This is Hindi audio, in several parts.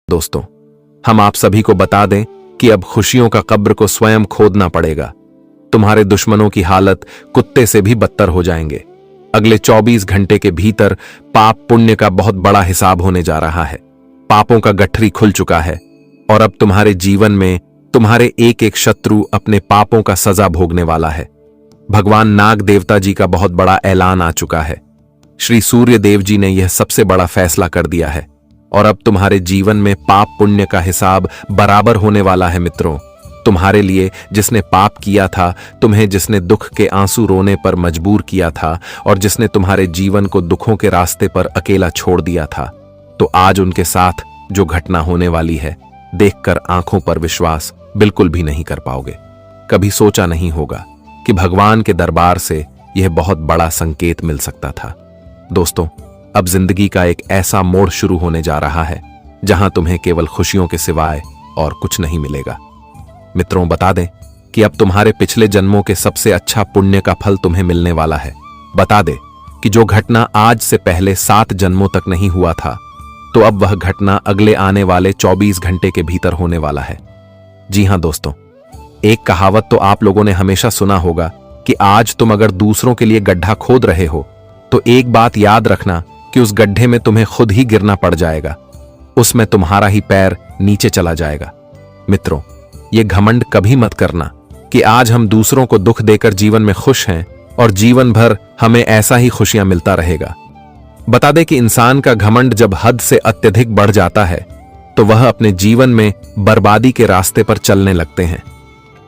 दोस्तों, हम आप सभी को बता दें कि अब खुशियों का कब्र को स्वयं खोदना पड़ेगा। तुम्हारे दुश्मनों की हालत कुत्ते से भी बदतर हो जाएंगे। अगले 24 घंटे के भीतर पाप पुण्य का बहुत बड़ा हिसाब होने जा रहा है। पापों का गठरी खुल चुका है और अब तुम्हारे जीवन में तुम्हारे एक एक शत्रु अपने पापों का सजा भोगने वाला है। भगवान नाग देवता जी का बहुत बड़ा ऐलान आ चुका है। श्री सूर्य देव जी ने यह सबसे बड़ा फैसला कर दिया है और अब तुम्हारे जीवन में पाप पुण्य का हिसाब बराबर होने वाला है। मित्रों, तुम्हारे लिए जिसने पाप किया था, तुम्हें जिसने दुख के आंसू रोने पर मजबूर किया था और जिसने तुम्हारे जीवन को दुखों के रास्ते पर अकेला छोड़ दिया था, तो आज उनके साथ जो घटना होने वाली है, देखकर आंखों पर विश्वास बिल्कुल भी नहीं कर पाओगे। कभी सोचा नहीं होगा कि भगवान के दरबार से यह बहुत बड़ा संकेत मिल सकता था। दोस्तों, अब जिंदगी का एक ऐसा मोड़ शुरू होने जा रहा है जहां तुम्हें केवल खुशियों के सिवाय और कुछ नहीं मिलेगा। मित्रों, बता दें कि अब तुम्हारे पिछले जन्मों के सबसे अच्छा पुण्य का फल तुम्हें मिलने वाला है। बता दें कि जो घटना आज से पहले 7 जन्मों तक नहीं हुआ था, तो अब वह घटना अगले आने वाले 24 घंटे के भीतर होने वाला है। जी हां दोस्तों, एक कहावत तो आप लोगों ने हमेशा सुना होगा कि आज तुम अगर दूसरों के लिए गड्ढा खोद रहे हो तो एक बात याद रखना कि उस गड्ढे में तुम्हें खुद ही गिरना पड़ जाएगा, उसमें तुम्हारा ही पैर नीचे चला जाएगा। मित्रों, यह घमंड कभी मत करना कि आज हम दूसरों को दुख देकर जीवन में खुश हैं और जीवन भर हमें ऐसा ही खुशियां मिलता रहेगा। बता दे कि इंसान का घमंड जब हद से अत्यधिक बढ़ जाता है तो वह अपने जीवन में बर्बादी के रास्ते पर चलने लगते हैं।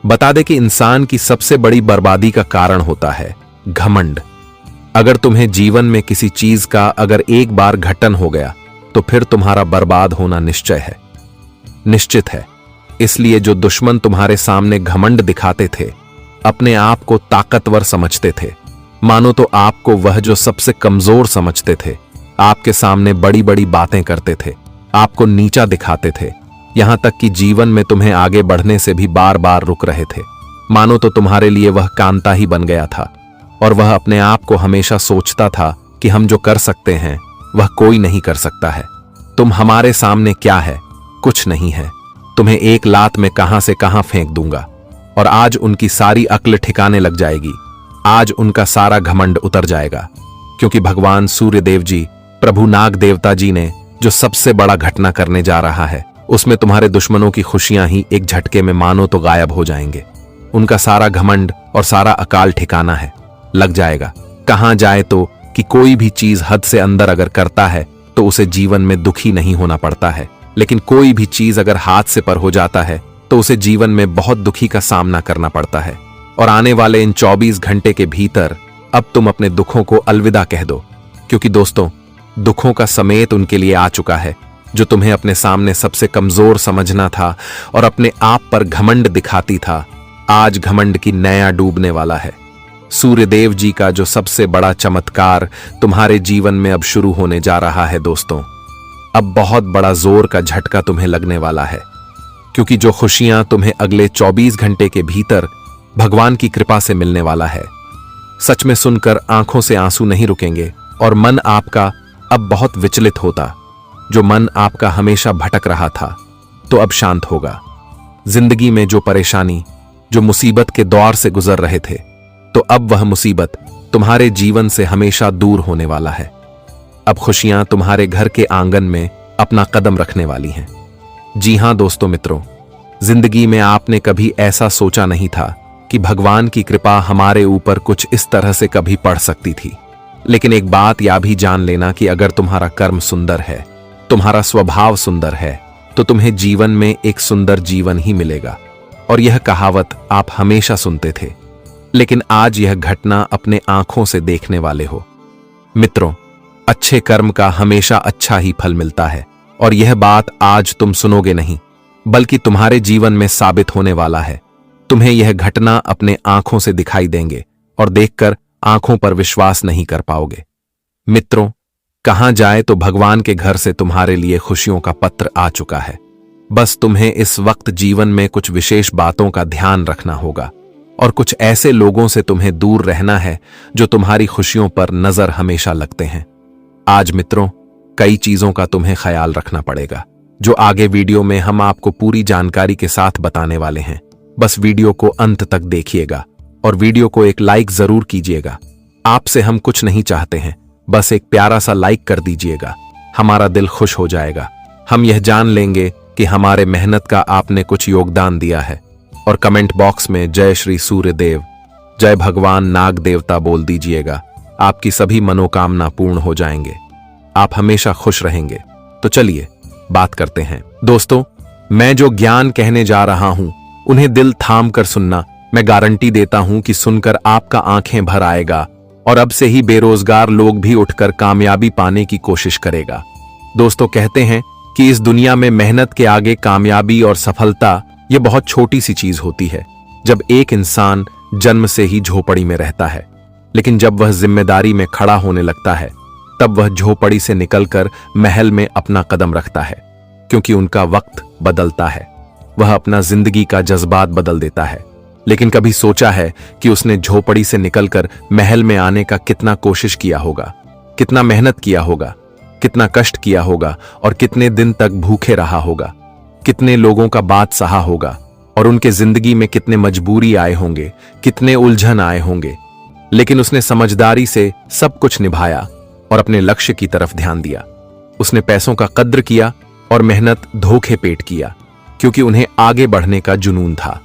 बता दे कि इंसान की सबसे बड़ी बर्बादी का कारण होता है घमंड। अगर तुम्हें जीवन में किसी चीज का अगर एक बार घटन हो गया तो फिर तुम्हारा बर्बाद होना निश्चित है। इसलिए जो दुश्मन तुम्हारे सामने घमंड दिखाते थे, अपने आप को ताकतवर समझते थे, मानो तो आपको वह जो सबसे कमजोर समझते थे, आपके सामने बड़ी बड़ी बातें करते थे, आपको नीचा दिखाते थे, यहां तक कि जीवन में तुम्हें आगे बढ़ने से भी बार बार रुक रहे थे। मानो तो तुम्हारे लिए वह कांता ही बन गया था और वह अपने आप को हमेशा सोचता था कि हम जो कर सकते हैं वह कोई नहीं कर सकता है। तुम हमारे सामने क्या है? कुछ नहीं है। तुम्हें एक लात में कहां से कहां फेंक दूंगा। और आज उनकी सारी अक्ल ठिकाने लग जाएगी। आज उनका सारा घमंड उतर जाएगा, क्योंकि भगवान सूर्यदेव जी, प्रभु नाग देवता जी ने जो सबसे बड़ा घटना करने जा रहा है, उसमें तुम्हारे दुश्मनों की खुशियां ही एक झटके में मानो तो गायब हो जाएंगे। उनका सारा घमंड और सारा अकाल ठिकाना है लग जाएगा। कहां जाए तो कि कोई भी चीज हद से अंदर अगर करता है तो उसे जीवन में दुखी नहीं होना पड़ता है, लेकिन कोई भी चीज अगर हाथ से पर हो जाता है तो उसे जीवन में बहुत दुखी का सामना करना पड़ता है। और आने वाले इन 24 घंटे के भीतर अब तुम अपने दुखों को अलविदा कह दो, क्योंकि दोस्तों, दुखों का समेत उनके लिए आ चुका है जो तुम्हें अपने सामने सबसे कमजोर समझना था और अपने आप पर घमंड दिखाती था। आज घमंड की नया डूबने वाला है। सूर्यदेव जी का जो सबसे बड़ा चमत्कार तुम्हारे जीवन में अब शुरू होने जा रहा है। दोस्तों, अब बहुत बड़ा जोर का झटका तुम्हें लगने वाला है, क्योंकि जो खुशियां तुम्हें अगले 24 घंटे के भीतर भगवान की कृपा से मिलने वाला है, सच में सुनकर आंखों से आंसू नहीं रुकेंगे और मन आपका अब बहुत विचलित होता। जो मन आपका हमेशा भटक रहा था तो अब शांत होगा। जिंदगी में जो परेशानी, जो मुसीबत के दौर से गुजर रहे थे, तो अब वह मुसीबत तुम्हारे जीवन से हमेशा दूर होने वाला है। अब खुशियां तुम्हारे घर के आंगन में अपना कदम रखने वाली हैं। जी हां दोस्तों, मित्रों, जिंदगी में आपने कभी ऐसा सोचा नहीं था कि भगवान की कृपा हमारे ऊपर कुछ इस तरह से कभी पड़ सकती थी। लेकिन एक बात यह भी जान लेना कि अगर तुम्हारा कर्म सुंदर है, तुम्हारा स्वभाव सुंदर है, तो तुम्हें जीवन में एक सुंदर जीवन ही मिलेगा। और यह कहावत आप हमेशा सुनते थे, लेकिन आज यह घटना अपने आंखों से देखने वाले हो। मित्रों, अच्छे कर्म का हमेशा अच्छा ही फल मिलता है और यह बात आज तुम सुनोगे नहीं, बल्कि तुम्हारे जीवन में साबित होने वाला है। तुम्हें यह घटना अपने आंखों से दिखाई देंगे और देखकर आंखों पर विश्वास नहीं कर पाओगे। मित्रों, कहां जाए तो भगवान के घर से तुम्हारे लिए खुशियों का पत्र आ चुका है। बस तुम्हें इस वक्त जीवन में कुछ विशेष बातों का ध्यान रखना होगा और कुछ ऐसे लोगों से तुम्हें दूर रहना है जो तुम्हारी खुशियों पर नजर हमेशा लगते हैं। आज मित्रों, कई चीजों का तुम्हें ख्याल रखना पड़ेगा, जो आगे वीडियो में हम आपको पूरी जानकारी के साथ बताने वाले हैं। बस वीडियो को अंत तक देखिएगा और वीडियो को एक लाइक जरूर कीजिएगा। आपसे हम कुछ नहीं चाहते हैं, बस एक प्यारा सा लाइक कर दीजिएगा, हमारा दिल खुश हो जाएगा। हम यह जान लेंगे कि हमारे मेहनत का आपने कुछ योगदान दिया है। और कमेंट बॉक्स में जय श्री सूर्यदेव, जय भगवान नाग देवता बोल दीजिएगा। आपकी सभी मनोकामना पूर्ण हो जाएंगे, आप हमेशा खुश रहेंगे। तो चलिए बात करते हैं। दोस्तों, मैं जो ज्ञान कहने जा रहा हूं उन्हें दिल थाम कर सुनना। मैं गारंटी देता हूं कि सुनकर आपका आंखें भर आएगा और अब से ही बेरोजगार लोग भी उठकर कामयाबी पाने की कोशिश करेगा। दोस्तों, कहते हैं कि इस दुनिया में मेहनत के आगे कामयाबी और सफलता ये बहुत छोटी सी चीज होती है। जब एक इंसान जन्म से ही झोपड़ी में रहता है, लेकिन जब वह जिम्मेदारी में खड़ा होने लगता है तब वह झोपड़ी से निकलकर महल में अपना कदम रखता है, क्योंकि उनका वक्त बदलता है। वह अपना जिंदगी का जज्बात बदल देता है। लेकिन कभी सोचा है कि उसने झोपड़ी से निकलकर महल में आने का कितना कोशिश किया होगा, कितना मेहनत किया होगा, कितना कष्ट किया होगा और कितने दिन तक भूखे रहा होगा, कितने लोगों का बात सहा होगा और उनके जिंदगी में कितने मजबूरी आए होंगे, कितने उलझन आए होंगे। लेकिन उसने समझदारी से सब कुछ निभाया और अपने लक्ष्य की तरफ ध्यान दिया। उसने पैसों का कद्र किया और मेहनत धोखे पेट किया, क्योंकि उन्हें आगे बढ़ने का जुनून था।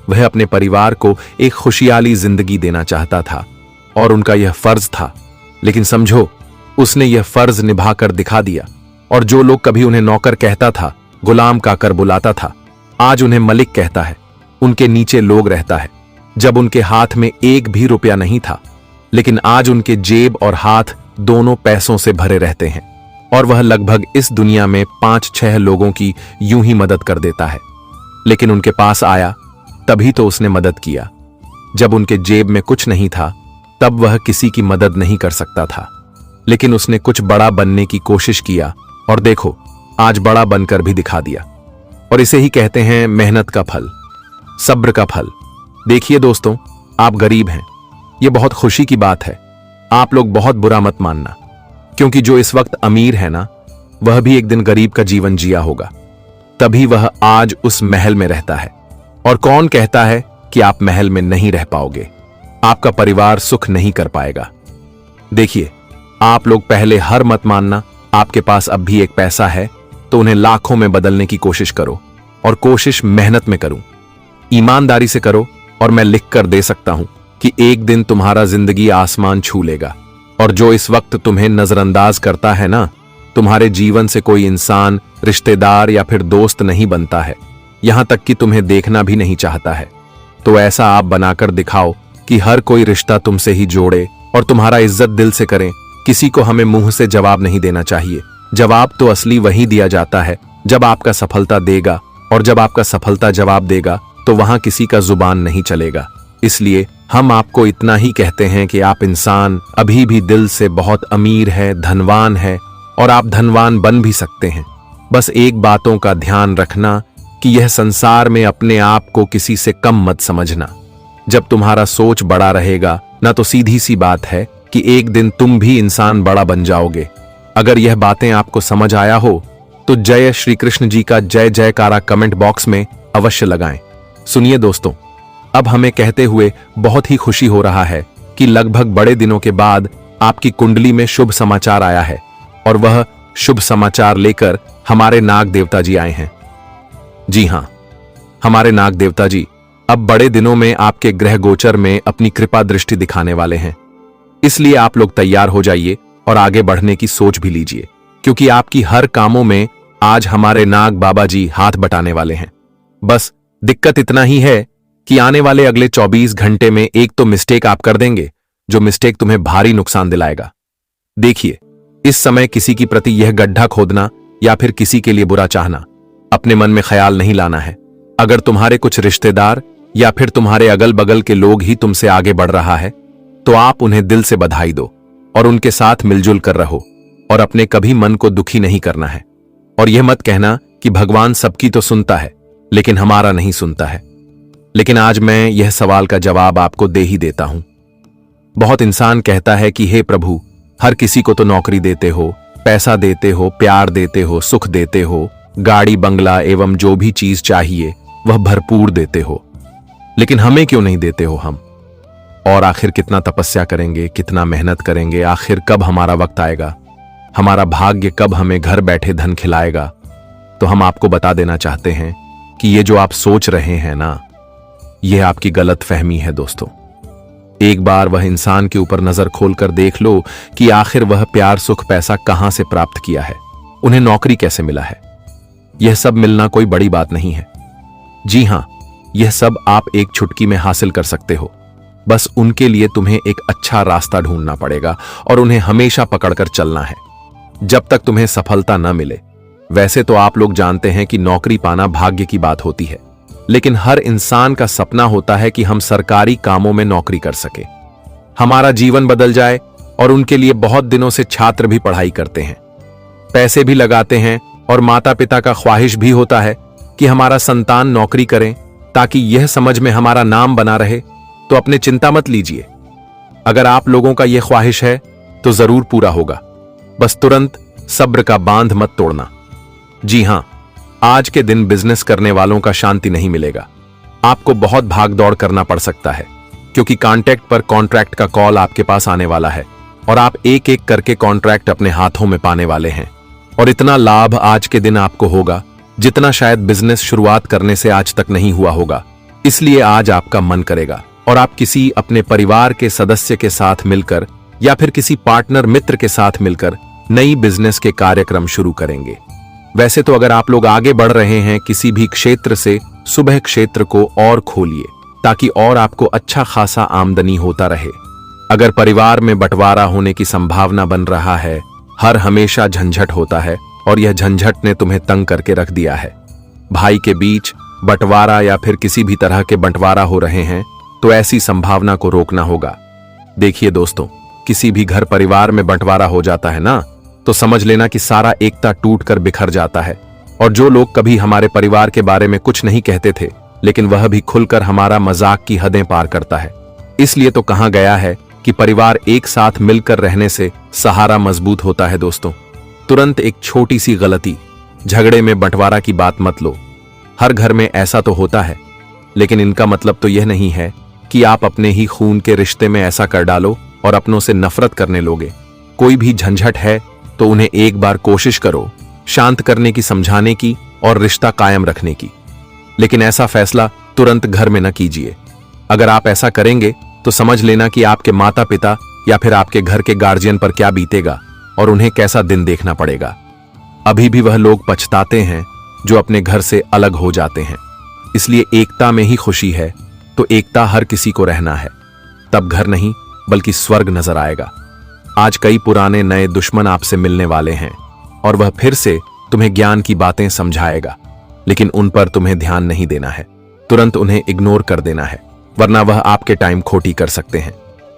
वह अपने परिवार को एक खुशहाली जिंदगी देना चाहता था और उनका यह फर्ज था। लेकिन समझो, उसने यह फर्ज निभाकर दिखा दिया और जो लोग कभी उन्हें नौकर कहता था, गुलाम कहकर बुलाता था, आज उन्हें मलिक कहता है। उनके नीचे लोग रहता है। जब उनके हाथ में एक भी रुपया नहीं था, लेकिन आज उनके जेब और हाथ दोनों पैसों से भरे रहते हैं और वह लगभग इस दुनिया में 5-6 लोगों की यूं ही मदद कर देता है। लेकिन उनके पास आया तभी तो उसने मदद किया। जब उनके जेब में कुछ नहीं था तब वह किसी की मदद नहीं कर सकता था। लेकिन उसने कुछ बड़ा बनने की कोशिश किया और देखो, आज बड़ा बनकर भी दिखा दिया। और इसे ही कहते हैं मेहनत का फल, सब्र का फल। देखिए दोस्तों, आप गरीब हैं, यह बहुत खुशी की बात है। आप लोग बहुत बुरा मत मानना, क्योंकि जो इस वक्त अमीर है ना, वह भी एक दिन गरीब का जीवन जिया होगा, तभी वह आज उस महल में रहता है। और कौन कहता है कि आप महल में नहीं रह पाओगे, आपका परिवार सुख नहीं कर पाएगा। देखिए, आप लोग पहले हर मत मानना। आपके पास अब भी एक पैसा है तो उन्हें लाखों में बदलने की कोशिश करो, और कोशिश मेहनत में करो, ईमानदारी से करो। और मैं लिख कर दे सकता हूं कि एक दिन तुम्हारा जिंदगी आसमान छू लेगा। और जो इस वक्त तुम्हें नजरअंदाज करता है ना, तुम्हारे जीवन से कोई इंसान, रिश्तेदार या फिर दोस्त नहीं बनता है, यहां तक कि तुम्हें देखना भी नहीं चाहता है। तो ऐसा आप बनाकर दिखाओ कि हर कोई रिश्ता तुमसे ही जोड़े और तुम्हारा इज्जत दिल से करें। किसी को हमें मुंह से जवाब नहीं देना चाहिए। जवाब तो असली वही दिया जाता है जब आपका सफलता देगा, और जब आपका सफलता जवाब देगा तो वहां किसी का जुबान नहीं चलेगा। इसलिए हम आपको इतना ही कहते हैं कि आप इंसान अभी भी दिल से बहुत अमीर है, धनवान है, और आप धनवान बन भी सकते हैं। बस एक बातों का ध्यान रखना कि यह संसार में अपने आप को किसी से कम मत समझना। जब तुम्हारा सोच बड़ा रहेगा ना, तो सीधी सी बात है कि एक दिन तुम भी इंसान बड़ा बन जाओगे। अगर यह बातें आपको समझ आया हो तो जय श्री कृष्ण जी का जय जयकारा कमेंट बॉक्स में अवश्य लगाएं। सुनिए दोस्तों, अब हमें कहते हुए बहुत ही खुशी हो रहा है कि लगभग बड़े दिनों के बाद आपकी कुंडली में शुभ समाचार आया है, और वह शुभ समाचार लेकर हमारे नाग देवता जी आए हैं। जी हां, हमारे नाग देवता जी अब बड़े दिनों में आपके ग्रह गोचर में अपनी कृपा दृष्टि दिखाने वाले हैं। इसलिए आप लोग तैयार हो जाइए और आगे बढ़ने की सोच भी लीजिए, क्योंकि आपकी हर कामों में आज हमारे नाग बाबा जी हाथ बटाने वाले हैं। बस दिक्कत इतना ही है कि आने वाले अगले 24 घंटे में एक तो मिस्टेक आप कर देंगे, जो मिस्टेक तुम्हें भारी नुकसान दिलाएगा। देखिए, इस समय किसी की प्रति यह गड्ढा खोदना या फिर किसी के लिए बुरा चाहना, अपने मन में ख्याल नहीं लाना है। अगर तुम्हारे कुछ रिश्तेदार या फिर तुम्हारे अगल बगल के लोग ही तुमसे आगे बढ़ रहा है, तो आप उन्हें दिल से बधाई दो और उनके साथ मिलजुल कर रहो, और अपने कभी मन को दुखी नहीं करना है। और यह मत कहना कि भगवान सबकी तो सुनता है लेकिन हमारा नहीं सुनता है। लेकिन आज मैं यह सवाल का जवाब आपको दे ही देता हूं। बहुत इंसान कहता है कि हे प्रभु, हर किसी को तो नौकरी देते हो, पैसा देते हो, प्यार देते हो, सुख देते हो, गाड़ी बंगला एवं जो भी चीज चाहिए वह भरपूर देते हो, लेकिन हमें क्यों नहीं देते हो हम? और आखिर कितना तपस्या करेंगे, कितना मेहनत करेंगे, आखिर कब हमारा वक्त आएगा, हमारा भाग्य कब हमें घर बैठे धन खिलाएगा? तो हम आपको बता देना चाहते हैं कि ये जो आप सोच रहे हैं ना, यह आपकी गलत फहमी है दोस्तों। एक बार वह इंसान के ऊपर नजर खोलकर देख लो कि आखिर वह प्यार सुख पैसा कहां से प्राप्त किया है, उन्हें नौकरी कैसे मिला है। यह सब मिलना कोई बड़ी बात नहीं है। जी हां, यह सब आप एक चुटकी में हासिल कर सकते हो। बस उनके लिए तुम्हें एक अच्छा रास्ता ढूंढना पड़ेगा और उन्हें हमेशा पकड़कर चलना है जब तक तुम्हें सफलता न मिले। वैसे तो आप लोग जानते हैं कि नौकरी पाना भाग्य की बात होती है, लेकिन हर इंसान का सपना होता है कि हम सरकारी कामों में नौकरी कर सके, हमारा जीवन बदल जाए। और उनके लिए बहुत दिनों से छात्र भी पढ़ाई करते हैं, पैसे भी लगाते हैं, और माता पिता का ख्वाहिश भी होता है कि हमारा संतान नौकरी करें ताकि यह समझ में हमारा नाम बना रहे। तो अपने चिंता मत लीजिए, अगर आप लोगों का यह ख्वाहिश है तो जरूर पूरा होगा। बस तुरंत सब्र का बांध मत तोड़ना। जी हां, आज के दिन बिजनेस करने वालों का शांति नहीं मिलेगा। आपको बहुत भाग दौड़ करना पड़ सकता है, क्योंकि कॉन्ट्रैक्ट पर कॉन्ट्रैक्ट का कॉल आपके पास आने वाला है और आप एक एक करके कॉन्ट्रैक्ट अपने हाथों में पाने वाले हैं। और इतना लाभ आज के दिन आपको होगा जितना शायद बिजनेस शुरुआत करने से आज तक नहीं हुआ होगा। इसलिए आज आपका मन करेगा और आप किसी अपने परिवार के सदस्य के साथ मिलकर या फिर किसी पार्टनर मित्र के साथ मिलकर नई बिजनेस के कार्यक्रम शुरू करेंगे। वैसे तो अगर आप लोग आगे बढ़ रहे हैं किसी भी क्षेत्र से, सुबह क्षेत्र को और खोलिए ताकि और आपको अच्छा खासा आमदनी होता रहे। अगर परिवार में बंटवारा होने की संभावना बन रहा है, हर हमेशा झंझट होता है और यह झंझट ने तुम्हें तंग करके रख दिया है। भाई के बीच बंटवारा या फिर किसी भी तरह के बंटवारा हो रहे हैं तो ऐसी संभावना को रोकना होगा। देखिए दोस्तों, किसी भी घर परिवार में बंटवारा हो जाता है ना, तो समझ लेना कि सारा एकता टूटकर बिखर जाता है। और जो लोग कभी हमारे परिवार के बारे में कुछ नहीं कहते थे, लेकिन वह भी खुलकर हमारा मजाक की हदें पार करता है। इसलिए तो कहा गया है कि परिवार एक साथ मिलकर रहने से सहारा मजबूत होता है। दोस्तों, तुरंत एक छोटी सी गलती, झगड़े में बंटवारा की बात मत लो। हर घर में ऐसा तो होता है, लेकिन इनका मतलब तो यह नहीं है कि आप अपने ही खून के रिश्ते में ऐसा कर डालो और अपनों से नफरत करने लोगे। कोई भी झंझट है तो उन्हें एक बार कोशिश करो शांत करने की, समझाने की और रिश्ता कायम रखने की। लेकिन ऐसा फैसला तुरंत घर में न कीजिए। अगर आप ऐसा करेंगे तो समझ लेना कि आपके माता पिता या फिर आपके घर के गार्जियन पर क्या बीतेगा और उन्हें कैसा दिन देखना पड़ेगा। अभी भी वह लोग पछताते हैं जो अपने घर से अलग हो जाते हैं। इसलिए एकता में ही खुशी है, तो एकता हर किसी को रहना है, तब घर नहीं बल्कि स्वर्ग नजर आएगा। आज कई पुराने नए दुश्मन आपसे मिलने वाले हैं और वह फिर से तुम्हें ज्ञान की बातें समझाएगा, लेकिन उन पर तुम्हें ध्यान नहीं देना है। तुरंत उन्हें इग्नोर कर देना है, वरना वह आपके टाइम खोटी कर सकते हैं।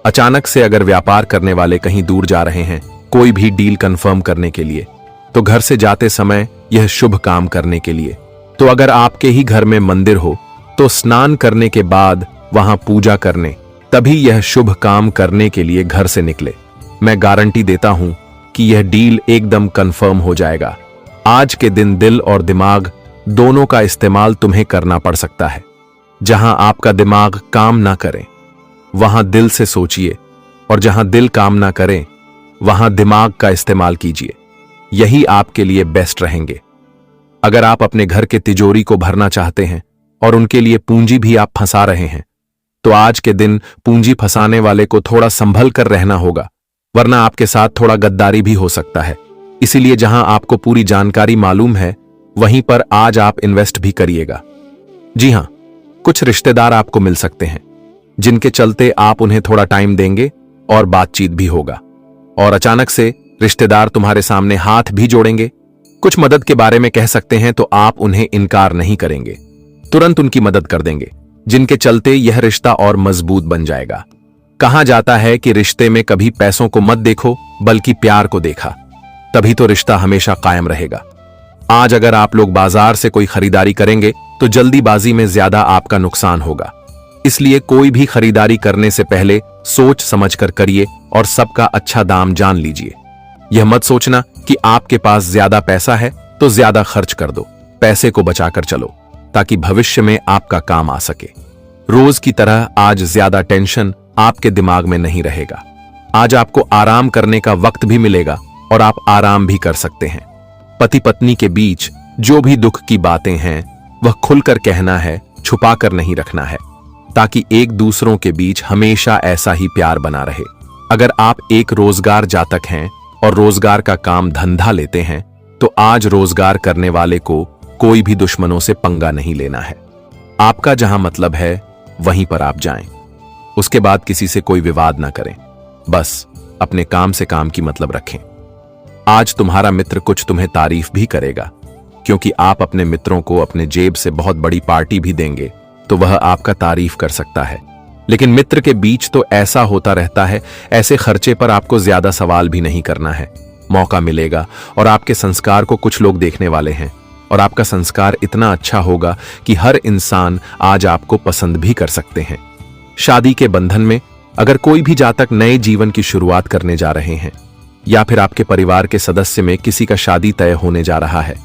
अचानक से अगर व्यापार करने वाले कहीं दूर जा रहे हैं कोई भी डील कंफर्म करने के लिए, तो घर से जाते समय यह शुभ काम करने के लिए। तो अगर आपके ही घर में मंदिर हो तो स्नान करने के बाद वहां पूजा करने, तभी यह शुभ काम करने के लिए घर से निकले। मैं गारंटी देता हूं कि यह डील एकदम कंफर्म हो जाएगा। आज के दिन दिल और दिमाग दोनों का इस्तेमाल तुम्हें करना पड़ सकता है। जहां आपका दिमाग काम ना करे वहां दिल से सोचिए, और जहां दिल काम ना करे वहां दिमाग का इस्तेमाल कीजिए। यही आपके लिए बेस्ट रहेंगे। अगर आप अपने घर के तिजोरी को भरना चाहते हैं और उनके लिए पूंजी भी आप फंसा रहे हैं, तो आज के दिन पूंजी फंसाने वाले को थोड़ा संभल कर रहना होगा, वरना आपके साथ थोड़ा गद्दारी भी हो सकता है। इसीलिए जहां आपको पूरी जानकारी मालूम है वहीं पर आज आप इन्वेस्ट भी करिएगा। जी हां, कुछ रिश्तेदार आपको मिल सकते हैं जिनके चलते आप उन्हें थोड़ा टाइम देंगे और बातचीत भी होगा। और अचानक से रिश्तेदार तुम्हारे सामने हाथ भी जोड़ेंगे, कुछ मदद के बारे में कह सकते हैं, तो आप उन्हें इनकार नहीं करेंगे, तुरंत उनकी मदद कर देंगे, जिनके चलते यह रिश्ता और मजबूत बन जाएगा। कहा जाता है कि रिश्ते में कभी पैसों को मत देखो बल्कि प्यार को देखा, तभी तो रिश्ता हमेशा कायम रहेगा। आज अगर आप लोग बाजार से कोई खरीदारी करेंगे तो जल्दीबाजी में ज्यादा आपका नुकसान होगा। इसलिए कोई भी खरीदारी करने से पहले सोच समझकर करिए और सबका अच्छा दाम जान लीजिए। यह मत सोचना कि आपके पास ज्यादा पैसा है तो ज्यादा खर्च कर दो। पैसे को बचाकर चलो ताकि भविष्य में आपका काम आ सके। रोज की तरह आज ज्यादा टेंशन आपके दिमाग में नहीं रहेगा। आज आपको आराम करने का वक्त भी मिलेगा और आप आराम भी कर सकते हैं। पति पत्नी के बीच जो भी दुख की बातें हैं वह खुलकर कहना है, छुपाकर नहीं रखना है, ताकि एक दूसरों के बीच हमेशा ऐसा ही प्यार बना रहे। अगर आप एक रोजगार जातक हैं और रोजगार का काम धंधा लेते हैं तो आज रोजगार करने वाले को कोई भी दुश्मनों से पंगा नहीं लेना है। आपका जहां मतलब है वहीं पर आप जाएं। उसके बाद किसी से कोई विवाद ना करें, बस अपने काम से काम की मतलब रखें। आज तुम्हारा मित्र कुछ तुम्हें तारीफ भी करेगा, क्योंकि आप अपने मित्रों को अपने जेब से बहुत बड़ी पार्टी भी देंगे तो वह आपका तारीफ कर सकता है। लेकिन मित्र के बीच तो ऐसा होता रहता है, ऐसे खर्चे पर आपको ज्यादा सवाल भी नहीं करना है। मौका मिलेगा और आपके संस्कार को कुछ लोग देखने वाले हैं और आपका संस्कार इतना अच्छा होगा कि हर इंसान आज आपको पसंद भी कर सकते हैं। शादी के बंधन में अगर कोई भी जातक नए जीवन की शुरुआत करने जा रहे हैं या फिर आपके परिवार के सदस्य में किसी का शादी तय होने जा रहा है,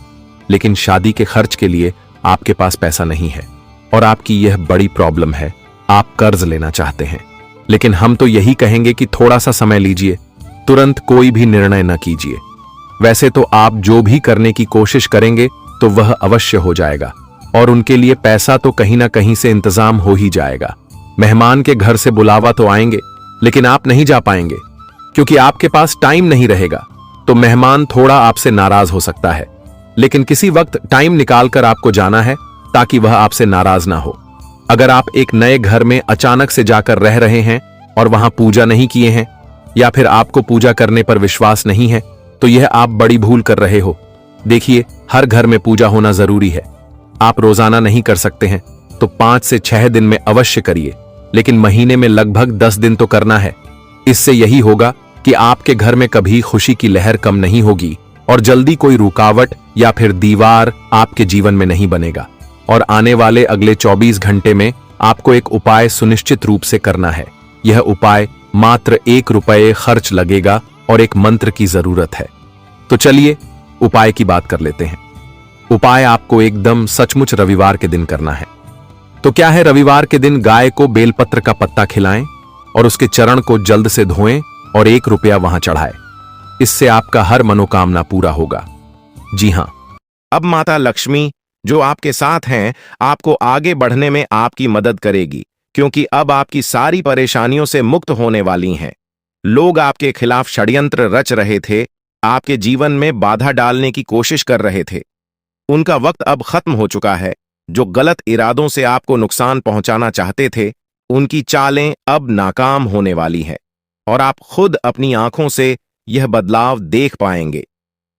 लेकिन शादी के खर्च के लिए आपके पास पैसा नहीं है और आपकी यह बड़ी प्रॉब्लम है, आप कर्ज लेना चाहते हैं, लेकिन हम तो यही कहेंगे कि थोड़ा सा समय लीजिए, तुरंत कोई भी निर्णय न कीजिए। वैसे तो आप जो भी करने की कोशिश करेंगे तो वह अवश्य हो जाएगा और उनके लिए पैसा तो कहीं ना कहीं से इंतजाम हो ही जाएगा। मेहमान के घर से बुलावा तो आएंगे, लेकिन आप नहीं जा पाएंगे क्योंकि आपके पास टाइम नहीं रहेगा, तो मेहमान थोड़ा आपसे नाराज हो सकता है, लेकिन किसी वक्त टाइम निकालकर आपको जाना है ताकि वह आपसे नाराज ना हो। अगर आप एक नए घर में अचानक से जाकर रह रहे हैं और वहां पूजा नहीं किए हैं या फिर आपको पूजा करने पर विश्वास नहीं है तो यह आप बड़ी भूल कर रहे हो। देखिए, हर घर में पूजा होना जरूरी है। आप रोजाना नहीं कर सकते हैं तो 5 से 6 दिन में अवश्य करिए, लेकिन महीने में लगभग 10 दिन तो करना है। इससे यही होगा कि आपके घर में कभी खुशी की लहर कम नहीं होगी और जल्दी कोई रुकावट या फिर दीवार आपके जीवन में नहीं बनेगा। और आने वाले अगले 24 घंटे में आपको एक उपाय सुनिश्चित रूप से करना है। यह उपाय मात्र 1 रुपये खर्च लगेगा और एक मंत्र की जरूरत है। तो चलिए उपाय की बात कर लेते हैं। उपाय आपको एकदम सचमुच रविवार के दिन करना है। तो क्या है, रविवार के दिन गाय को बेलपत्र का पत्ता खिलाएं और उसके चरण को जल्द से धोएं और 1 रुपया वहां चढ़ाएं। इससे आपका हर मनोकामना पूरा होगा। जी हां, अब माता लक्ष्मी जो आपके साथ हैं आपको आगे बढ़ने में आपकी मदद करेगी, क्योंकि अब आपकी सारी परेशानियों से मुक्त होने वाली हैं। लोग आपके खिलाफ षड्यंत्र रच रहे थे, आपके जीवन में बाधा डालने की कोशिश कर रहे थे। उनका वक्त अब खत्म हो चुका है। जो गलत इरादों से आपको नुकसान पहुंचाना चाहते थे, उनकी चालें अब नाकाम होने वाली हैं और आप खुद अपनी आंखों से यह बदलाव देख पाएंगे।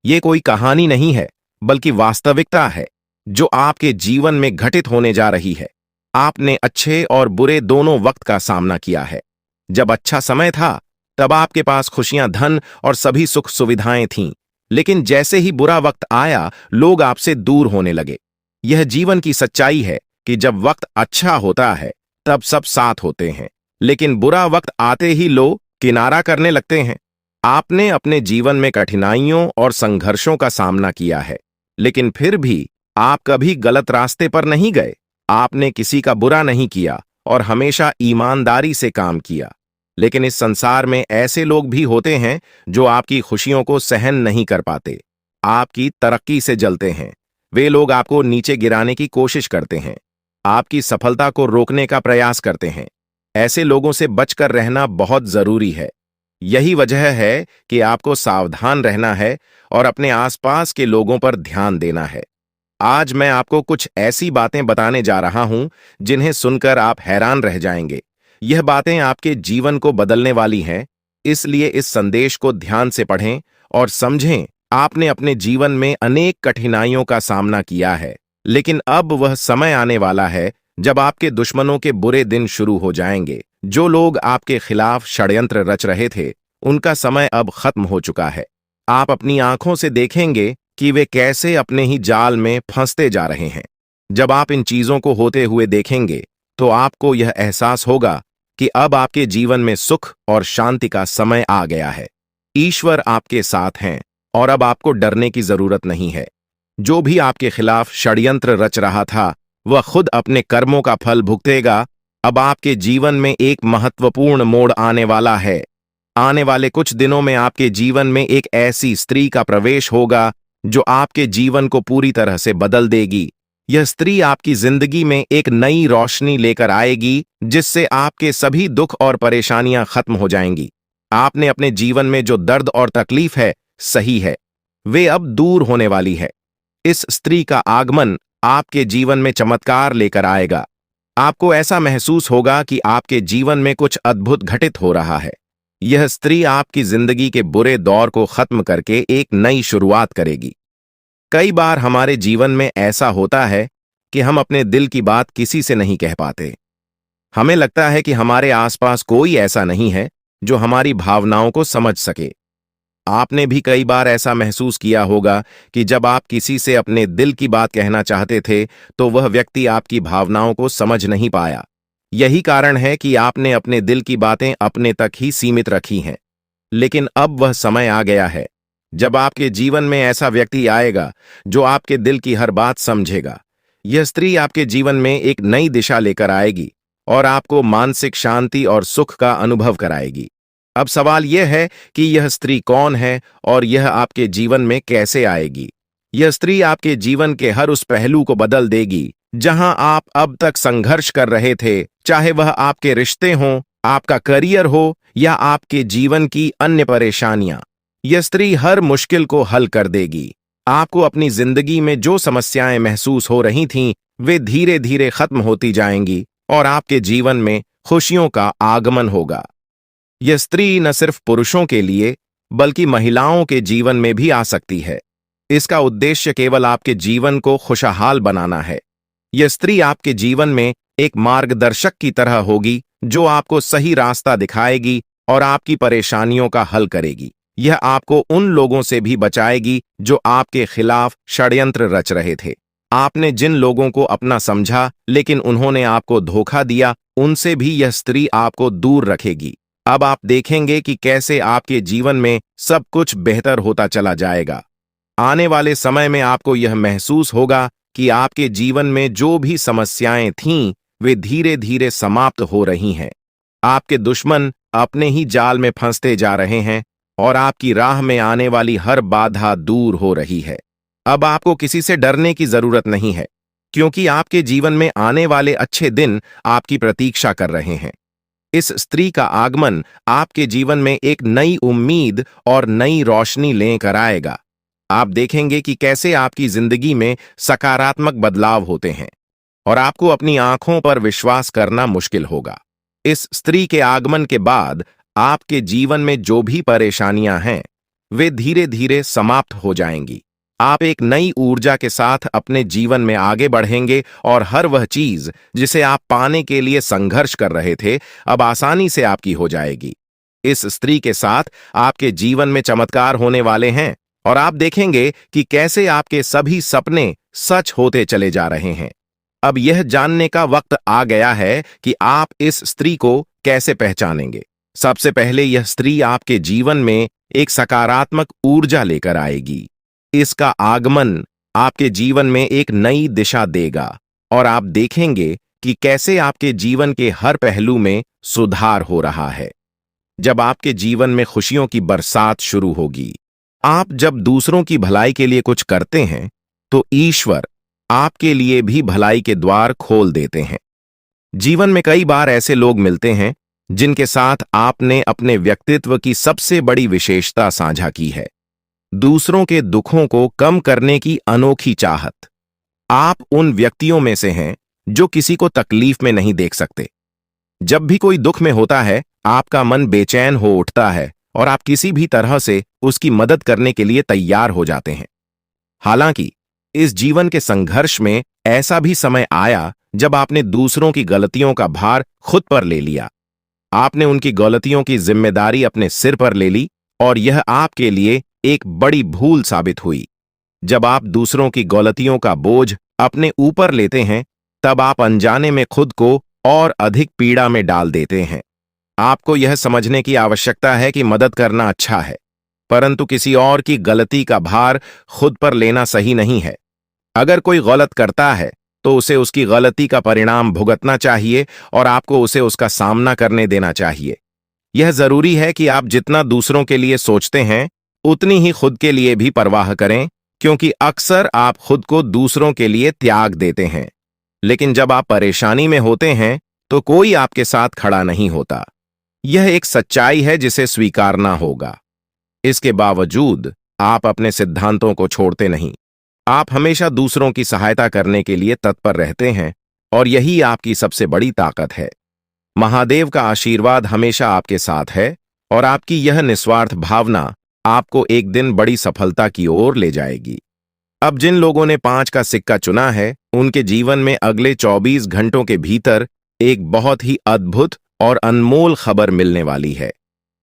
ये कोई कहानी नहीं है, बल्कि वास्तविकता है जो आपके जीवन में घटित होने जा रही है। आपने अच्छे और बुरे दोनों वक्त का सामना किया है। जब अच्छा समय था तब आपके पास खुशियां, धन और सभी सुख सुविधाएं थीं, लेकिन जैसे ही बुरा वक्त आया लोग आपसे दूर होने लगे। यह जीवन की सच्चाई है कि जब वक्त अच्छा होता है तब सब साथ होते हैं, लेकिन बुरा वक्त आते ही लोग किनारा करने लगते हैं। आपने अपने जीवन में कठिनाइयों और संघर्षों का सामना किया है, लेकिन फिर भी आप कभी गलत रास्ते पर नहीं गए। आपने किसी का बुरा नहीं किया और हमेशा ईमानदारी से काम किया। लेकिन इस संसार में ऐसे लोग भी होते हैं जो आपकी खुशियों को सहन नहीं कर पाते, आपकी तरक्की से जलते हैं। वे लोग आपको नीचे गिराने की कोशिश करते हैं, आपकी सफलता को रोकने का प्रयास करते हैं। ऐसे लोगों से बचकर रहना बहुत जरूरी है। यही वजह है कि आपको सावधान रहना है और अपने आसपास के लोगों पर ध्यान देना है। आज मैं आपको कुछ ऐसी बातें बताने जा रहा हूं जिन्हें सुनकर आप हैरान रह जाएंगे। यह बातें आपके जीवन को बदलने वाली हैं, इसलिए इस संदेश को ध्यान से पढ़ें और समझें। आपने अपने जीवन में अनेक कठिनाइयों का सामना किया है, लेकिन अब वह समय आने वाला है जब आपके दुश्मनों के बुरे दिन शुरू हो जाएंगे। जो लोग आपके खिलाफ षड्यंत्र रच रहे थे, उनका समय अब खत्म हो चुका है। आप अपनी आंखों से देखेंगे कि वे कैसे अपने ही जाल में फंसते जा रहे हैं। जब आप इन चीजों को होते हुए देखेंगे तो आपको यह एहसास होगा कि अब आपके जीवन में सुख और शांति का समय आ गया है। ईश्वर आपके साथ हैं और अब आपको डरने की जरूरत नहीं है। जो भी आपके खिलाफ षड्यंत्र रच रहा था वह खुद अपने कर्मों का फल भुगतेगा। अब आपके जीवन में एक महत्वपूर्ण मोड़ आने वाला है। आने वाले कुछ दिनों में आपके जीवन में एक ऐसी स्त्री का प्रवेश होगा जो आपके जीवन को पूरी तरह से बदल देगी। यह स्त्री आपकी जिंदगी में एक नई रोशनी लेकर आएगी जिससे आपके सभी दुख और परेशानियां खत्म हो जाएंगी। आपने अपने जीवन में जो दर्द और तकलीफ है सही है, वे अब दूर होने वाली है। इस स्त्री का आगमन आपके जीवन में चमत्कार लेकर आएगा। आपको ऐसा महसूस होगा कि आपके जीवन में कुछ अद्भुत घटित हो रहा है। यह स्त्री आपकी जिंदगी के बुरे दौर को खत्म करके एक नई शुरुआत करेगी। कई बार हमारे जीवन में ऐसा होता है कि हम अपने दिल की बात किसी से नहीं कह पाते। हमें लगता है कि हमारे आसपास कोई ऐसा नहीं है जो हमारी भावनाओं को समझ सके। आपने भी कई बार ऐसा महसूस किया होगा कि जब आप किसी से अपने दिल की बात कहना चाहते थे तो वह व्यक्ति आपकी भावनाओं को समझ नहीं पाया। यही कारण है कि आपने अपने दिल की बातें अपने तक ही सीमित रखी हैं। लेकिन अब वह समय आ गया है जब आपके जीवन में ऐसा व्यक्ति आएगा जो आपके दिल की हर बात समझेगा। यह स्त्री आपके जीवन में एक नई दिशा लेकर आएगी और आपको मानसिक शांति और सुख का अनुभव कराएगी। अब सवाल यह है कि यह स्त्री कौन है और यह आपके जीवन में कैसे आएगी। यह स्त्री आपके जीवन के हर उस पहलू को बदल देगी जहां आप अब तक संघर्ष कर रहे थे, चाहे वह आपके रिश्ते हों, आपका करियर हो या आपके जीवन की अन्य परेशानियां। यह स्त्री हर मुश्किल को हल कर देगी। आपको अपनी जिंदगी में जो समस्याएं महसूस हो रही थीं, वे धीरे धीरे खत्म होती जाएंगी और आपके जीवन में खुशियों का आगमन होगा। यह स्त्री न सिर्फ पुरुषों के लिए बल्कि महिलाओं के जीवन में भी आ सकती है। इसका उद्देश्य केवल आपके जीवन को खुशहाल बनाना है। यह स्त्री आपके जीवन में एक मार्गदर्शक की तरह होगी जो आपको सही रास्ता दिखाएगी और आपकी परेशानियों का हल करेगी। यह आपको उन लोगों से भी बचाएगी जो आपके खिलाफ षड्यंत्र रच रहे थे। आपने जिन लोगों को अपना समझा लेकिन उन्होंने आपको धोखा दिया, उनसे भी यह स्त्री आपको दूर रखेगी। अब आप देखेंगे कि कैसे आपके जीवन में सब कुछ बेहतर होता चला जाएगा। आने वाले समय में आपको यह महसूस होगा कि आपके जीवन में जो भी समस्याएं थीं, वे धीरे धीरे समाप्त हो रही हैं। आपके दुश्मन अपने ही जाल में फंसते जा रहे हैं और आपकी राह में आने वाली हर बाधा दूर हो रही है। अब आपको किसी से डरने की जरूरत नहीं है, क्योंकि आपके जीवन में आने वाले अच्छे दिन आपकी प्रतीक्षा कर रहे हैं। इस स्त्री का आगमन आपके जीवन में एक नई उम्मीद और नई रोशनी लेकर आएगा। आप देखेंगे कि कैसे आपकी जिंदगी में सकारात्मक बदलाव होते हैं और आपको अपनी आंखों पर विश्वास करना मुश्किल होगा। इस स्त्री के आगमन के बाद आपके जीवन में जो भी परेशानियां हैं, वे धीरे धीरे समाप्त हो जाएंगी। आप एक नई ऊर्जा के साथ अपने जीवन में आगे बढ़ेंगे और हर वह चीज जिसे आप पाने के लिए संघर्ष कर रहे थे, अब आसानी से आपकी हो जाएगी। इस स्त्री के साथ आपके जीवन में चमत्कार होने वाले हैं और आप देखेंगे कि कैसे आपके सभी सपने सच होते चले जा रहे हैं। अब यह जानने का वक्त आ गया है कि आप इस स्त्री को कैसे पहचानेंगे। सबसे पहले यह स्त्री आपके जीवन में एक सकारात्मक ऊर्जा लेकर आएगी। इसका आगमन आपके जीवन में एक नई दिशा देगा और आप देखेंगे कि कैसे आपके जीवन के हर पहलू में सुधार हो रहा है। जब आपके जीवन में खुशियों की बरसात शुरू होगी, आप जब दूसरों की भलाई के लिए कुछ करते हैं तो ईश्वर आपके लिए भी भलाई के द्वार खोल देते हैं। जीवन में कई बार ऐसे लोग मिलते हैं जिनके साथ आपने अपने व्यक्तित्व की सबसे बड़ी विशेषता साझा की है, दूसरों के दुखों को कम करने की अनोखी चाहत। आप उन व्यक्तियों में से हैं जो किसी को तकलीफ में नहीं देख सकते। जब भी कोई दुख में होता है, आपका मन बेचैन हो उठता है और आप किसी भी तरह से उसकी मदद करने के लिए तैयार हो जाते हैं। हालांकि इस जीवन के संघर्ष में ऐसा भी समय आया जब आपने दूसरों की गलतियों का भार खुद पर ले लिया। आपने उनकी गलतियों की जिम्मेदारी अपने सिर पर ले ली और यह आपके लिए एक बड़ी भूल साबित हुई। जब आप दूसरों की गलतियों का बोझ अपने ऊपर लेते हैं, तब आप अनजाने में खुद को और अधिक पीड़ा में डाल देते हैं। आपको यह समझने की आवश्यकता है कि मदद करना अच्छा है, परंतु किसी और की गलती का भार खुद पर लेना सही नहीं है। अगर कोई गलत करता है तो उसे उसकी गलती का परिणाम भुगतना चाहिए और आपको उसे उसका सामना करने देना चाहिए। यह जरूरी है कि आप जितना दूसरों के लिए सोचते हैं उतनी ही खुद के लिए भी परवाह करें, क्योंकि अक्सर आप खुद को दूसरों के लिए त्याग देते हैं। लेकिन जब आप परेशानी में होते हैं तो कोई आपके साथ खड़ा नहीं होता। यह एक सच्चाई है जिसे स्वीकारना होगा। इसके बावजूद आप अपने सिद्धांतों को छोड़ते नहीं। आप हमेशा दूसरों की सहायता करने के लिए तत्पर रहते हैं और यही आपकी सबसे बड़ी ताकत है। महादेव का आशीर्वाद हमेशा आपके साथ है और आपकी यह निस्वार्थ भावना आपको एक दिन बड़ी सफलता की ओर ले जाएगी। अब जिन लोगों ने 5 का सिक्का चुना है, उनके जीवन में अगले 24 घंटों के भीतर एक बहुत ही अद्भुत और अनमोल खबर मिलने वाली है।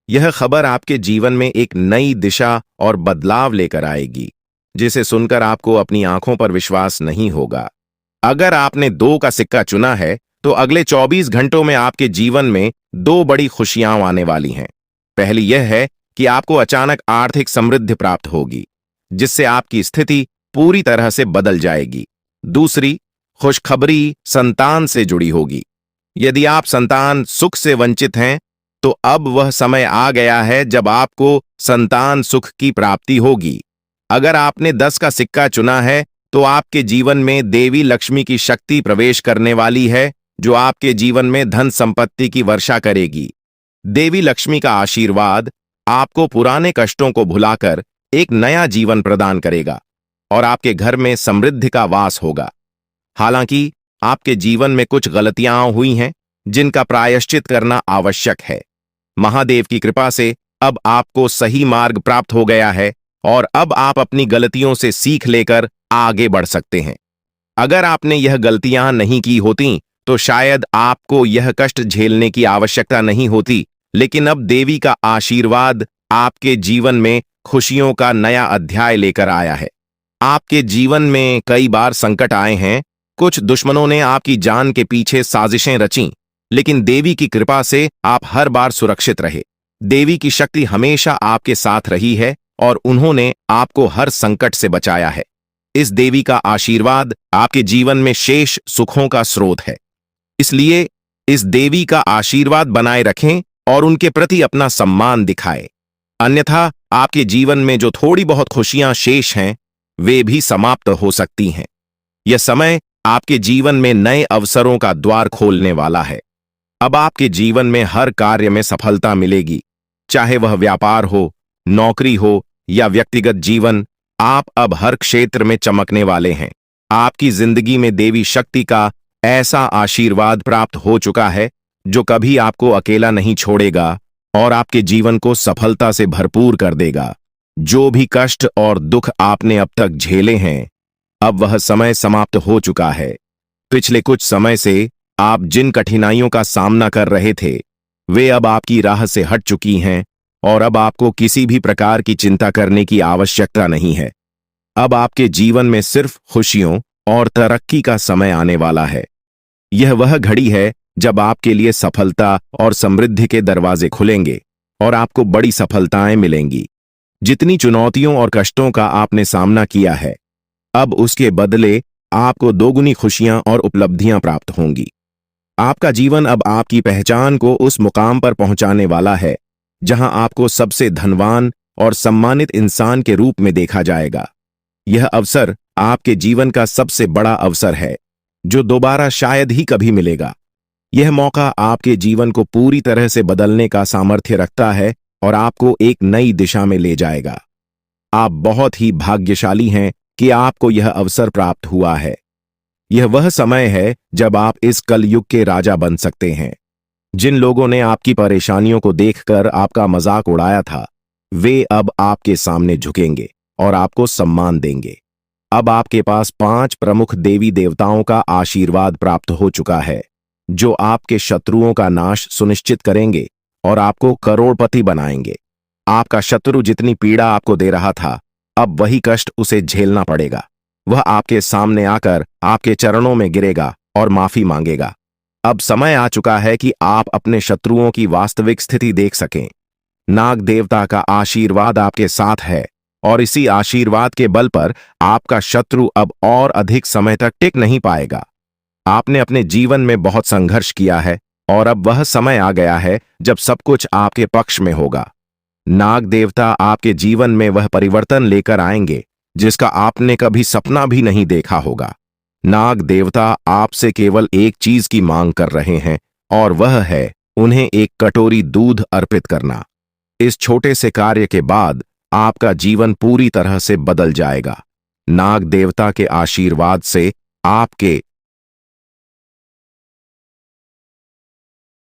यह खबर आपके जीवन में एक नई दिशा और बदलाव लेकर आएगी, जिसे सुनकर आपको अपनी आंखों पर विश्वास नहीं होगा। अगर आपने 2 का सिक्का चुना है तो अगले 24 घंटों में आपके जीवन में 2 बड़ी खुशियां आने वाली हैं। पहली यह है कि आपको अचानक आर्थिक समृद्धि प्राप्त होगी, जिससे आपकी स्थिति पूरी तरह से बदल जाएगी। दूसरी खुशखबरी संतान से जुड़ी होगी। यदि आप संतान सुख से वंचित हैं तो अब वह समय आ गया है जब आपको संतान सुख की प्राप्ति होगी। अगर आपने 10 का सिक्का चुना है तो आपके जीवन में देवी लक्ष्मी की शक्ति प्रवेश करने वाली है, जो आपके जीवन में धन संपत्ति की वर्षा करेगी। देवी लक्ष्मी का आशीर्वाद आपको पुराने कष्टों को भुलाकर एक नया जीवन प्रदान करेगा और आपके घर में समृद्धि का वास होगा। हालांकि आपके जीवन में कुछ गलतियां हुई हैं जिनका प्रायश्चित करना आवश्यक है। महादेव की कृपा से अब आपको सही मार्ग प्राप्त हो गया है और अब आप अपनी गलतियों से सीख लेकर आगे बढ़ सकते हैं। अगर आपने यह गलतियां नहीं की होती तो शायद आपको यह कष्ट झेलने की आवश्यकता नहीं होती, लेकिन अब देवी का आशीर्वाद आपके जीवन में खुशियों का नया अध्याय लेकर आया है। आपके जीवन में कई बार संकट आए हैं, कुछ दुश्मनों ने आपकी जान के पीछे साजिशें रची, लेकिन देवी की कृपा से आप हर बार सुरक्षित रहे। देवी की शक्ति हमेशा आपके साथ रही है और उन्होंने आपको हर संकट से बचाया है। इस देवी का आशीर्वाद आपके जीवन में शेष सुखों का स्रोत है। इसलिए इस देवी का आशीर्वाद बनाए रखें और उनके प्रति अपना सम्मान दिखाएं। अन्यथा आपके जीवन में जो थोड़ी बहुत खुशियां शेष हैं, वे भी समाप्त हो सकती हैं। यह समय आपके जीवन में नए अवसरों का द्वार खोलने वाला है। अब आपके जीवन में हर कार्य में सफलता मिलेगी, चाहे वह व्यापार हो, नौकरी हो या व्यक्तिगत जीवन। आप अब हर क्षेत्र में चमकने वाले हैं। आपकी जिंदगी में देवी शक्ति का ऐसा आशीर्वाद प्राप्त हो चुका है जो कभी आपको अकेला नहीं छोड़ेगा और आपके जीवन को सफलता से भरपूर कर देगा। जो भी कष्ट और दुख आपने अब तक झेले हैं, अब वह समय समाप्त हो चुका है। पिछले कुछ समय से आप जिन कठिनाइयों का सामना कर रहे थे, वे अब आपकी राह से हट चुकी हैं और अब आपको किसी भी प्रकार की चिंता करने की आवश्यकता नहीं है। अब आपके जीवन में सिर्फ खुशियों और तरक्की का समय आने वाला है। यह वह घड़ी है जब आपके लिए सफलता और समृद्धि के दरवाजे खुलेंगे और आपको बड़ी सफलताएं मिलेंगी। जितनी चुनौतियों और कष्टों का आपने सामना किया है, अब उसके बदले आपको दोगुनी खुशियां और उपलब्धियां प्राप्त होंगी। आपका जीवन अब आपकी पहचान को उस मुकाम पर पहुंचाने वाला है जहां आपको सबसे धनवान और सम्मानित इंसान के रूप में देखा जाएगा। यह अवसर आपके जीवन का सबसे बड़ा अवसर है जो दोबारा शायद ही कभी मिलेगा। यह मौका आपके जीवन को पूरी तरह से बदलने का सामर्थ्य रखता है और आपको एक नई दिशा में ले जाएगा। आप बहुत ही भाग्यशाली हैं कि आपको यह अवसर प्राप्त हुआ है। यह वह समय है जब आप इस कलयुग के राजा बन सकते हैं। जिन लोगों ने आपकी परेशानियों को देखकर आपका मजाक उड़ाया था, वे अब आपके सामने झुकेंगे और आपको सम्मान देंगे। अब आपके पास 5 प्रमुख देवी देवताओं का आशीर्वाद प्राप्त हो चुका है, जो आपके शत्रुओं का नाश सुनिश्चित करेंगे और आपको करोड़पति बनाएंगे। आपका शत्रु जितनी पीड़ा आपको दे रहा था, अब वही कष्ट उसे झेलना पड़ेगा। वह आपके सामने आकर आपके चरणों में गिरेगा और माफी मांगेगा। अब समय आ चुका है कि आप अपने शत्रुओं की वास्तविक स्थिति देख सकें। नाग देवता का आशीर्वाद आपके साथ है और इसी आशीर्वाद के बल पर आपका शत्रु अब और अधिक समय तक टिक नहीं पाएगा। आपने अपने जीवन में बहुत संघर्ष किया है और अब वह समय आ गया है जब सब कुछ आपके पक्ष में होगा। नाग देवता आपके जीवन में वह परिवर्तन लेकर आएंगे जिसका आपने कभी सपना भी नहीं देखा होगा। नाग देवता आपसे केवल एक चीज की मांग कर रहे हैं और वह है उन्हें एक कटोरी दूध अर्पित करना। इस छोटे से कार्य के बाद आपका जीवन पूरी तरह से बदल जाएगा। नाग देवता के आशीर्वाद से आपके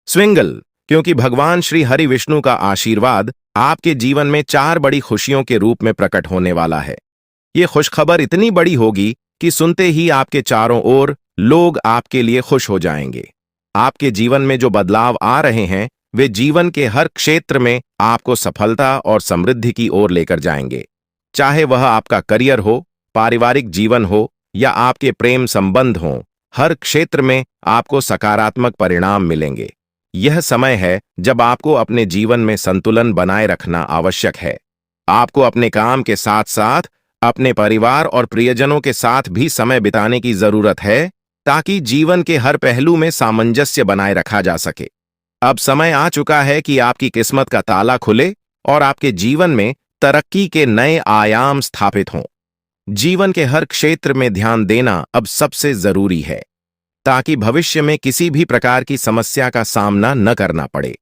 स्विंगल, क्योंकि भगवान श्री हरि विष्णु का आशीर्वाद आपके जीवन में 4 बड़ी खुशियों के रूप में प्रकट होने वाला है। ये खुशखबर इतनी बड़ी होगी कि सुनते ही आपके चारों ओर लोग आपके लिए खुश हो जाएंगे। आपके जीवन में जो बदलाव आ रहे हैं वे जीवन के हर क्षेत्र में आपको सफलता और समृद्धि की ओर लेकर जाएंगे। चाहे वह आपका करियर हो, पारिवारिक जीवन हो या आपके प्रेम संबंध हों, हर क्षेत्र में आपको सकारात्मक परिणाम मिलेंगे। यह समय है जब आपको अपने जीवन में संतुलन बनाए रखना आवश्यक है। आपको अपने काम के साथ साथ अपने परिवार और प्रियजनों के साथ भी समय बिताने की जरूरत है ताकि जीवन के हर पहलू में सामंजस्य बनाए रखा जा सके। अब समय आ चुका है कि आपकी किस्मत का ताला खुले और आपके जीवन में तरक्की के नए आयाम स्थापित हों। जीवन के हर क्षेत्र में ध्यान देना अब सबसे जरूरी है ताकि भविष्य में किसी भी प्रकार की समस्या का सामना न करना पड़े।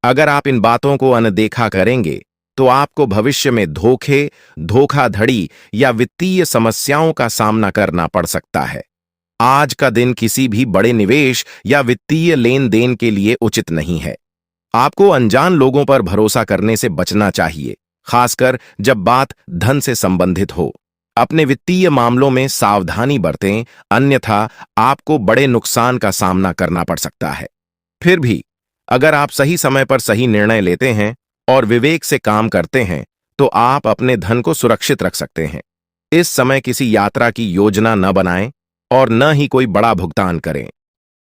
अगर आप इन बातों को अनदेखा करेंगे तो आपको भविष्य में धोखे, धोखाधड़ी या वित्तीय समस्याओं का सामना करना पड़ सकता है। आज का दिन किसी भी बड़े निवेश या वित्तीय लेन देन के लिए उचित नहीं है। आपको अनजान लोगों पर भरोसा करने से बचना चाहिए, खासकर जब बात धन से संबंधित हो। अपने वित्तीय मामलों में सावधानी बरतें, अन्यथा आपको बड़े नुकसान का सामना करना पड़ सकता है। फिर भी अगर आप सही समय पर सही निर्णय लेते हैं और विवेक से काम करते हैं तो आप अपने धन को सुरक्षित रख सकते हैं। इस समय किसी यात्रा की योजना न बनाएं और न ही कोई बड़ा भुगतान करें।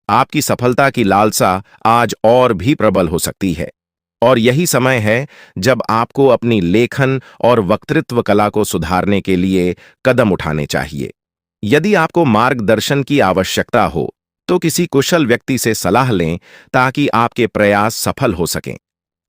आपकी सफलता की लालसा आज और भी प्रबल हो सकती है और यही समय है जब आपको अपनी लेखन और वक्तृत्व कला को सुधारने के लिए कदम उठाने चाहिए। यदि आपको मार्गदर्शन की आवश्यकता हो तो किसी कुशल व्यक्ति से सलाह लें ताकि आपके प्रयास सफल हो सकें।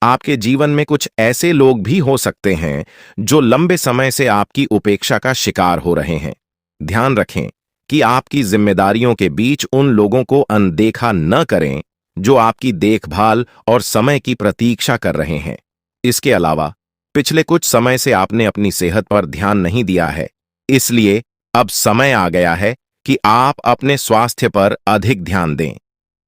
आपके जीवन में कुछ ऐसे लोग भी हो सकते हैं जो लंबे समय से आपकी उपेक्षा का शिकार हो रहे हैं। ध्यान रखें कि आपकी जिम्मेदारियों के बीच उन लोगों को अनदेखा न करें जो आपकी देखभाल और समय की प्रतीक्षा कर रहे हैं। इसके अलावा पिछले कुछ समय से आपने अपनी सेहत पर ध्यान नहीं दिया है, इसलिए अब समय आ गया है कि आप अपने स्वास्थ्य पर अधिक ध्यान दें।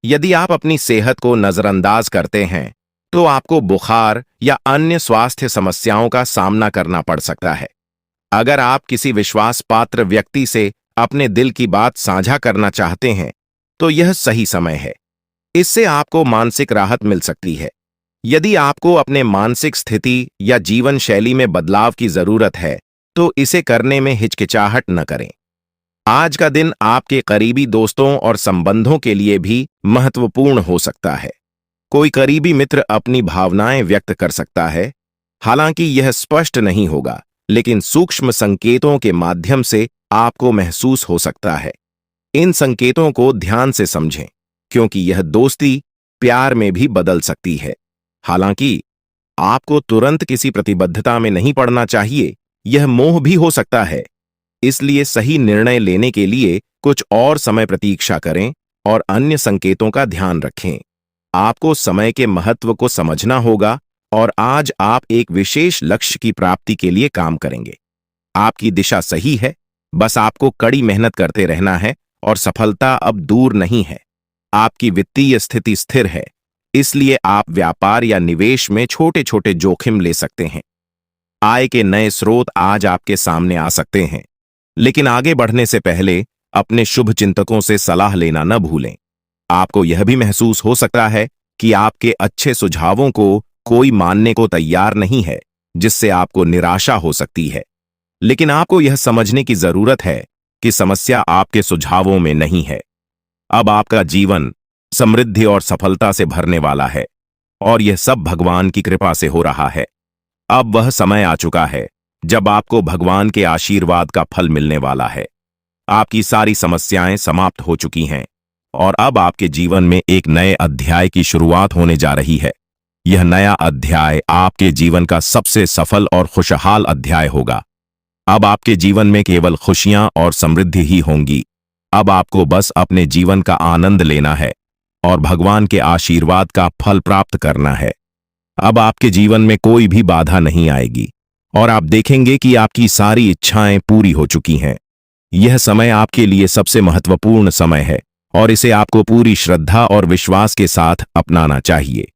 यदि आप अपनी सेहत को नजरअंदाज करते हैं तो आपको बुखार या अन्य स्वास्थ्य समस्याओं का सामना करना पड़ सकता है। अगर आप किसी विश्वास पात्र व्यक्ति से अपने दिल की बात साझा करना चाहते हैं तो यह सही समय है। इससे आपको मानसिक राहत मिल सकती है। यदि आपको अपने मानसिक स्थिति या जीवन शैली में बदलाव की जरूरत है तो इसे करने में हिचकिचाहट न करें। आज का दिन आपके करीबी दोस्तों और संबंधों के लिए भी महत्वपूर्ण हो सकता है। कोई करीबी मित्र अपनी भावनाएं व्यक्त कर सकता है, हालांकि यह स्पष्ट नहीं होगा, लेकिन सूक्ष्म संकेतों के माध्यम से आपको महसूस हो सकता है। इन संकेतों को ध्यान से समझें, क्योंकि यह दोस्ती प्यार में भी बदल सकती है। हालांकि आपको तुरंत किसी प्रतिबद्धता में नहीं पड़ना चाहिए, यह मोह भी हो सकता है। इसलिए सही निर्णय लेने के लिए कुछ और समय प्रतीक्षा करें और अन्य संकेतों का ध्यान रखें। आपको समय के महत्व को समझना होगा और आज आप एक विशेष लक्ष्य की प्राप्ति के लिए काम करेंगे। आपकी दिशा सही है, बस आपको कड़ी मेहनत करते रहना है और सफलता अब दूर नहीं है। आपकी वित्तीय स्थिति स्थिर है, इसलिए आप व्यापार या निवेश में छोटे छोटे जोखिम ले सकते हैं। आय के नए स्रोत आज आपके सामने आ सकते हैं, लेकिन आगे बढ़ने से पहले अपने शुभ चिंतकों से सलाह लेना न भूलें। आपको यह भी महसूस हो सकता है कि आपके अच्छे सुझावों को कोई मानने को तैयार नहीं है, जिससे आपको निराशा हो सकती है। लेकिन आपको यह समझने की जरूरत है कि समस्या आपके सुझावों में नहीं है। अब आपका जीवन समृद्धि और सफलता से भरने वाला है और यह सब भगवान की कृपा से हो रहा है। अब वह समय आ चुका है जब आपको भगवान के आशीर्वाद का फल मिलने वाला है। आपकी सारी समस्याएं समाप्त हो चुकी हैं और अब आपके जीवन में एक नए अध्याय की शुरुआत होने जा रही है। यह नया अध्याय आपके जीवन का सबसे सफल और खुशहाल अध्याय होगा। अब आपके जीवन में केवल खुशियां और समृद्धि ही होंगी। अब आपको बस अपने जीवन का आनंद लेना है और भगवान के आशीर्वाद का फल प्राप्त करना है। अब आपके जीवन में कोई भी बाधा नहीं आएगी और आप देखेंगे कि आपकी सारी इच्छाएं पूरी हो चुकी हैं। यह समय आपके लिए सबसे महत्वपूर्ण समय है और इसे आपको पूरी श्रद्धा और विश्वास के साथ अपनाना चाहिए।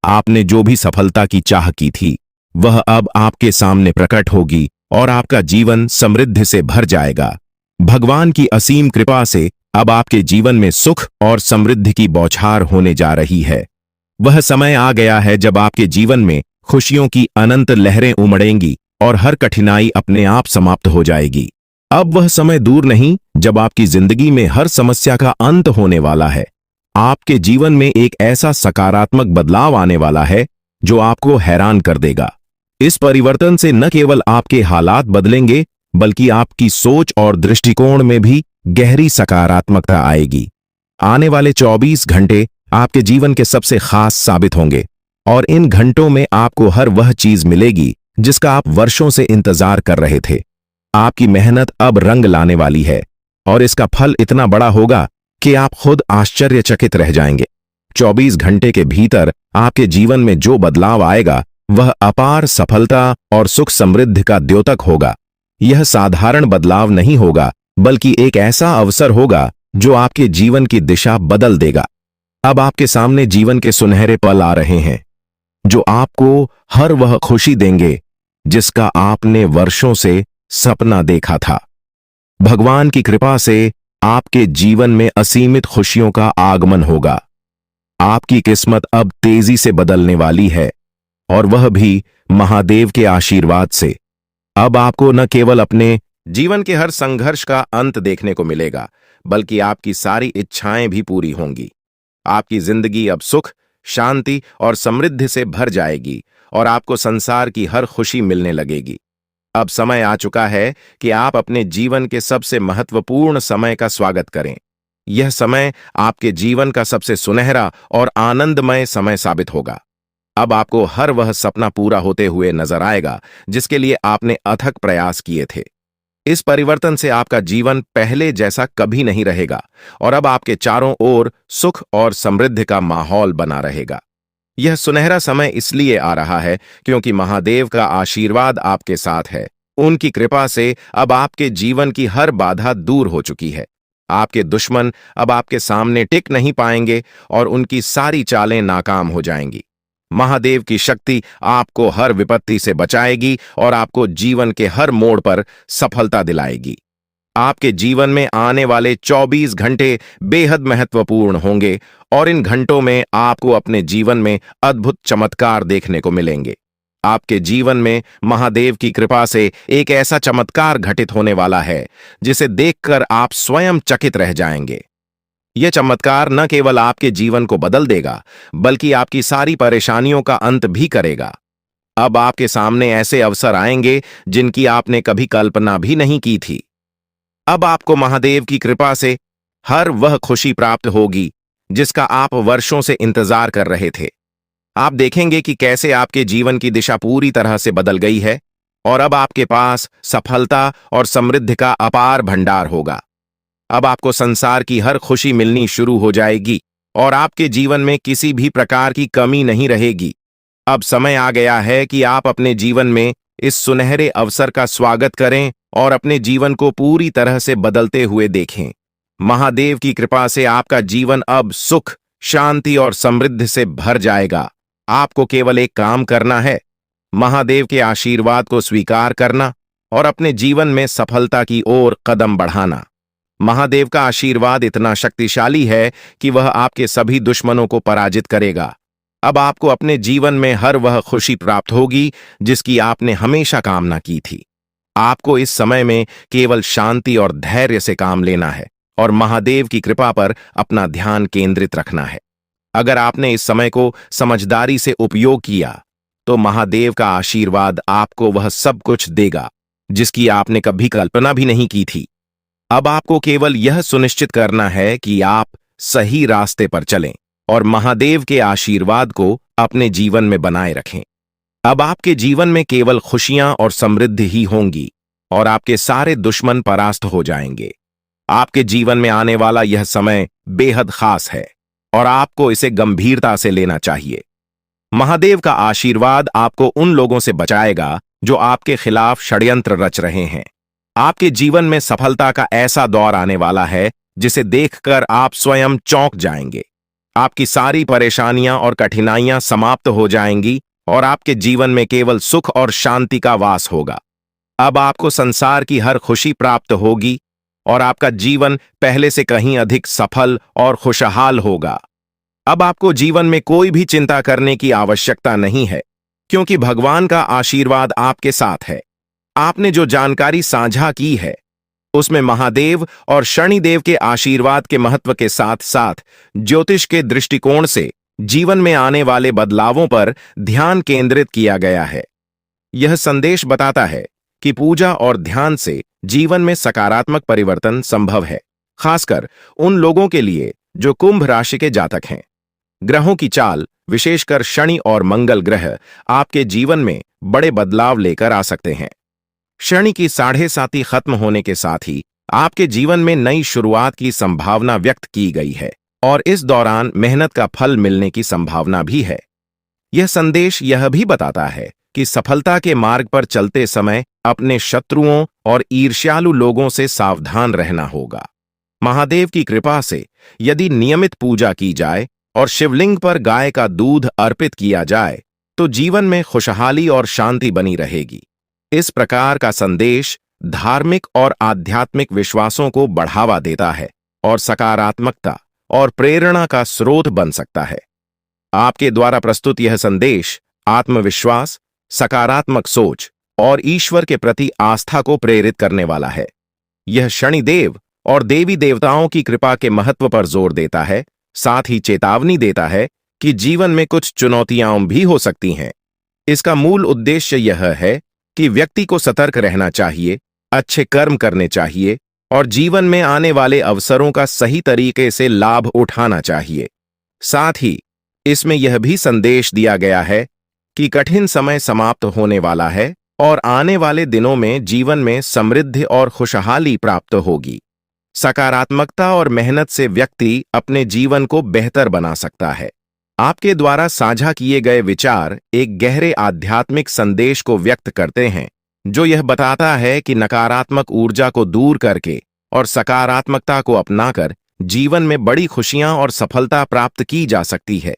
आपने जो भी सफलता की चाह की थी, वह अब आपके सामने प्रकट होगी और आपका जीवन समृद्धि से भर जाएगा। भगवान की असीम कृपा से अब आपके जीवन में सुख और समृद्धि की बौछार होने जा रही है। वह समय आ गया है जब आपके जीवन में खुशियों की अनंत लहरें उमड़ेंगी और हर कठिनाई अपने आप समाप्त हो जाएगी। अब वह समय दूर नहीं जब आपकी जिंदगी में हर समस्या का अंत होने वाला है। आपके जीवन में एक ऐसा सकारात्मक बदलाव आने वाला है जो आपको हैरान कर देगा। इस परिवर्तन से न केवल आपके हालात बदलेंगे, बल्कि आपकी सोच और दृष्टिकोण में भी गहरी सकारात्मकता आएगी। आने वाले 24 घंटे आपके जीवन के सबसे खास साबित होंगे और इन घंटों में आपको हर वह चीज मिलेगी जिसका आप वर्षों से इंतजार कर रहे थे। आपकी मेहनत अब रंग लाने वाली है और इसका फल इतना बड़ा होगा कि आप खुद आश्चर्यचकित रह जाएंगे। 24 घंटे के भीतर आपके जीवन में जो बदलाव आएगा वह अपार सफलता और सुख समृद्धि का द्योतक होगा। यह साधारण बदलाव नहीं होगा, बल्कि एक ऐसा अवसर होगा जो आपके जीवन की दिशा बदल देगा। अब आपके सामने जीवन के सुनहरे पल आ रहे हैं जो आपको हर वह खुशी देंगे जिसका आपने वर्षों से सपना देखा था। भगवान की कृपा से आपके जीवन में असीमित खुशियों का आगमन होगा। आपकी किस्मत अब तेजी से बदलने वाली है और वह भी महादेव के आशीर्वाद से। अब आपको न केवल अपने जीवन के हर संघर्ष का अंत देखने को मिलेगा, बल्कि आपकी सारी इच्छाएं भी पूरी होंगी। आपकी जिंदगी अब सुख, शांति और समृद्धि से भर जाएगी और आपको संसार की हर खुशी मिलने लगेगी। अब समय आ चुका है कि आप अपने जीवन के सबसे महत्वपूर्ण समय का स्वागत करें। यह समय आपके जीवन का सबसे सुनहरा और आनंदमय समय साबित होगा। अब आपको हर वह सपना पूरा होते हुए नजर आएगा जिसके लिए आपने अथक प्रयास किए थे। इस परिवर्तन से आपका जीवन पहले जैसा कभी नहीं रहेगा और अब आपके चारों ओर सुख और समृद्धि का माहौल बना रहेगा। यह सुनहरा समय इसलिए आ रहा है क्योंकि महादेव का आशीर्वाद आपके साथ है। उनकी कृपा से अब आपके जीवन की हर बाधा दूर हो चुकी है। आपके दुश्मन अब आपके सामने टिक नहीं पाएंगे और उनकी सारी चालें नाकाम हो जाएंगी। महादेव की शक्ति आपको हर विपत्ति से बचाएगी और आपको जीवन के हर मोड़ पर सफलता दिलाएगी। आपके जीवन में आने वाले 24 घंटे बेहद महत्वपूर्ण होंगे और इन घंटों में आपको अपने जीवन में अद्भुत चमत्कार देखने को मिलेंगे। आपके जीवन में महादेव की कृपा से एक ऐसा चमत्कार घटित होने वाला है जिसे देखकर आप स्वयं चकित रह जाएंगे। यह चमत्कार न केवल आपके जीवन को बदल देगा, बल्कि आपकी सारी परेशानियों का अंत भी करेगा। अब आपके सामने ऐसे अवसर आएंगे जिनकी आपने कभी कल्पना भी नहीं की थी। अब आपको महादेव की कृपा से हर वह खुशी प्राप्त होगी जिसका आप वर्षों से इंतजार कर रहे थे। आप देखेंगे कि कैसे आपके जीवन की दिशा पूरी तरह से बदल गई है और अब आपके पास सफलता और समृद्धि का अपार भंडार होगा। अब आपको संसार की हर खुशी मिलनी शुरू हो जाएगी और आपके जीवन में किसी भी प्रकार की कमी नहीं रहेगी। अब समय आ गया है कि आप अपने जीवन में इस सुनहरे अवसर का स्वागत करें और अपने जीवन को पूरी तरह से बदलते हुए देखें। महादेव की कृपा से आपका जीवन अब सुख, शांति और समृद्धि से भर जाएगा। आपको केवल एक काम करना है, महादेव के आशीर्वाद को स्वीकार करना और अपने जीवन में सफलता की ओर कदम बढ़ाना। महादेव का आशीर्वाद इतना शक्तिशाली है कि वह आपके सभी दुश्मनों को पराजित करेगा। अब आपको अपने जीवन में हर वह खुशी प्राप्त होगी जिसकी आपने हमेशा कामना की थी। आपको इस समय में केवल शांति और धैर्य से काम लेना है और महादेव की कृपा पर अपना ध्यान केंद्रित रखना है। अगर आपने इस समय को समझदारी से उपयोग किया तो महादेव का आशीर्वाद आपको वह सब कुछ देगा जिसकी आपने कभी कल्पना भी नहीं की थी। अब आपको केवल यह सुनिश्चित करना है कि आप सही रास्ते पर चलें और महादेव के आशीर्वाद को अपने जीवन में बनाए रखें। अब आपके जीवन में केवल खुशियां और समृद्धि ही होंगी और आपके सारे दुश्मन परास्त हो जाएंगे। आपके जीवन में आने वाला यह समय बेहद खास है और आपको इसे गंभीरता से लेना चाहिए। महादेव का आशीर्वाद आपको उन लोगों से बचाएगा जो आपके खिलाफ षड्यंत्र रच रहे हैं। आपके जीवन में सफलता का ऐसा दौर आने वाला है जिसे देखकर आप स्वयं चौंक जाएंगे। आपकी सारी परेशानियां और कठिनाइयां समाप्त हो जाएंगी और आपके जीवन में केवल सुख और शांति का वास होगा। अब आपको संसार की हर खुशी प्राप्त होगी और आपका जीवन पहले से कहीं अधिक सफल और खुशहाल होगा। अब आपको जीवन में कोई भी चिंता करने की आवश्यकता नहीं है, क्योंकि भगवान का आशीर्वाद आपके साथ है। आपने जो जानकारी साझा की है उसमें महादेव और शनिदेव के आशीर्वाद के महत्व के साथ साथ ज्योतिष के दृष्टिकोण से जीवन में आने वाले बदलावों पर ध्यान केंद्रित किया गया है। यह संदेश बताता है कि पूजा और ध्यान से जीवन में सकारात्मक परिवर्तन संभव है, खासकर उन लोगों के लिए जो कुंभ राशि के जातक हैं। ग्रहों की चाल, विशेषकर शनि और मंगल ग्रह, आपके जीवन में बड़े बदलाव लेकर आ सकते हैं। शनि की 7.5 खत्म होने के साथ ही आपके जीवन में नई शुरुआत की संभावना व्यक्त की गई है और इस दौरान मेहनत का फल मिलने की संभावना भी है। यह संदेश यह भी बताता है कि सफलता के मार्ग पर चलते समय अपने शत्रुओं और ईर्ष्यालु लोगों से सावधान रहना होगा। महादेव की कृपा से यदि नियमित पूजा की जाए और शिवलिंग पर गाय का दूध अर्पित किया जाए तो जीवन में खुशहाली और शांति बनी रहेगी। इस प्रकार का संदेश धार्मिक और आध्यात्मिक विश्वासों को बढ़ावा देता है और सकारात्मकता और प्रेरणा का स्रोत बन सकता है। आपके द्वारा प्रस्तुत यह संदेश आत्मविश्वास, सकारात्मक सोच और ईश्वर के प्रति आस्था को प्रेरित करने वाला है। यह शनिदेव और देवी देवताओं की कृपा के महत्व पर जोर देता है, साथ ही चेतावनी देता है कि जीवन में कुछ चुनौतियां भी हो सकती हैं। इसका मूल उद्देश्य यह है कि व्यक्ति को सतर्क रहना चाहिए, अच्छे कर्म करने चाहिए और जीवन में आने वाले अवसरों का सही तरीके से लाभ उठाना चाहिए। साथ ही इसमें यह भी संदेश दिया गया है कि कठिन समय समाप्त होने वाला है और आने वाले दिनों में जीवन में समृद्धि और खुशहाली प्राप्त होगी। सकारात्मकता और मेहनत से व्यक्ति अपने जीवन को बेहतर बना सकता है। आपके द्वारा साझा किए गए विचार एक गहरे आध्यात्मिक संदेश को व्यक्त करते हैं, जो यह बताता है कि नकारात्मक ऊर्जा को दूर करके और सकारात्मकता को अपनाकर जीवन में बड़ी खुशियां और सफलता प्राप्त की जा सकती है।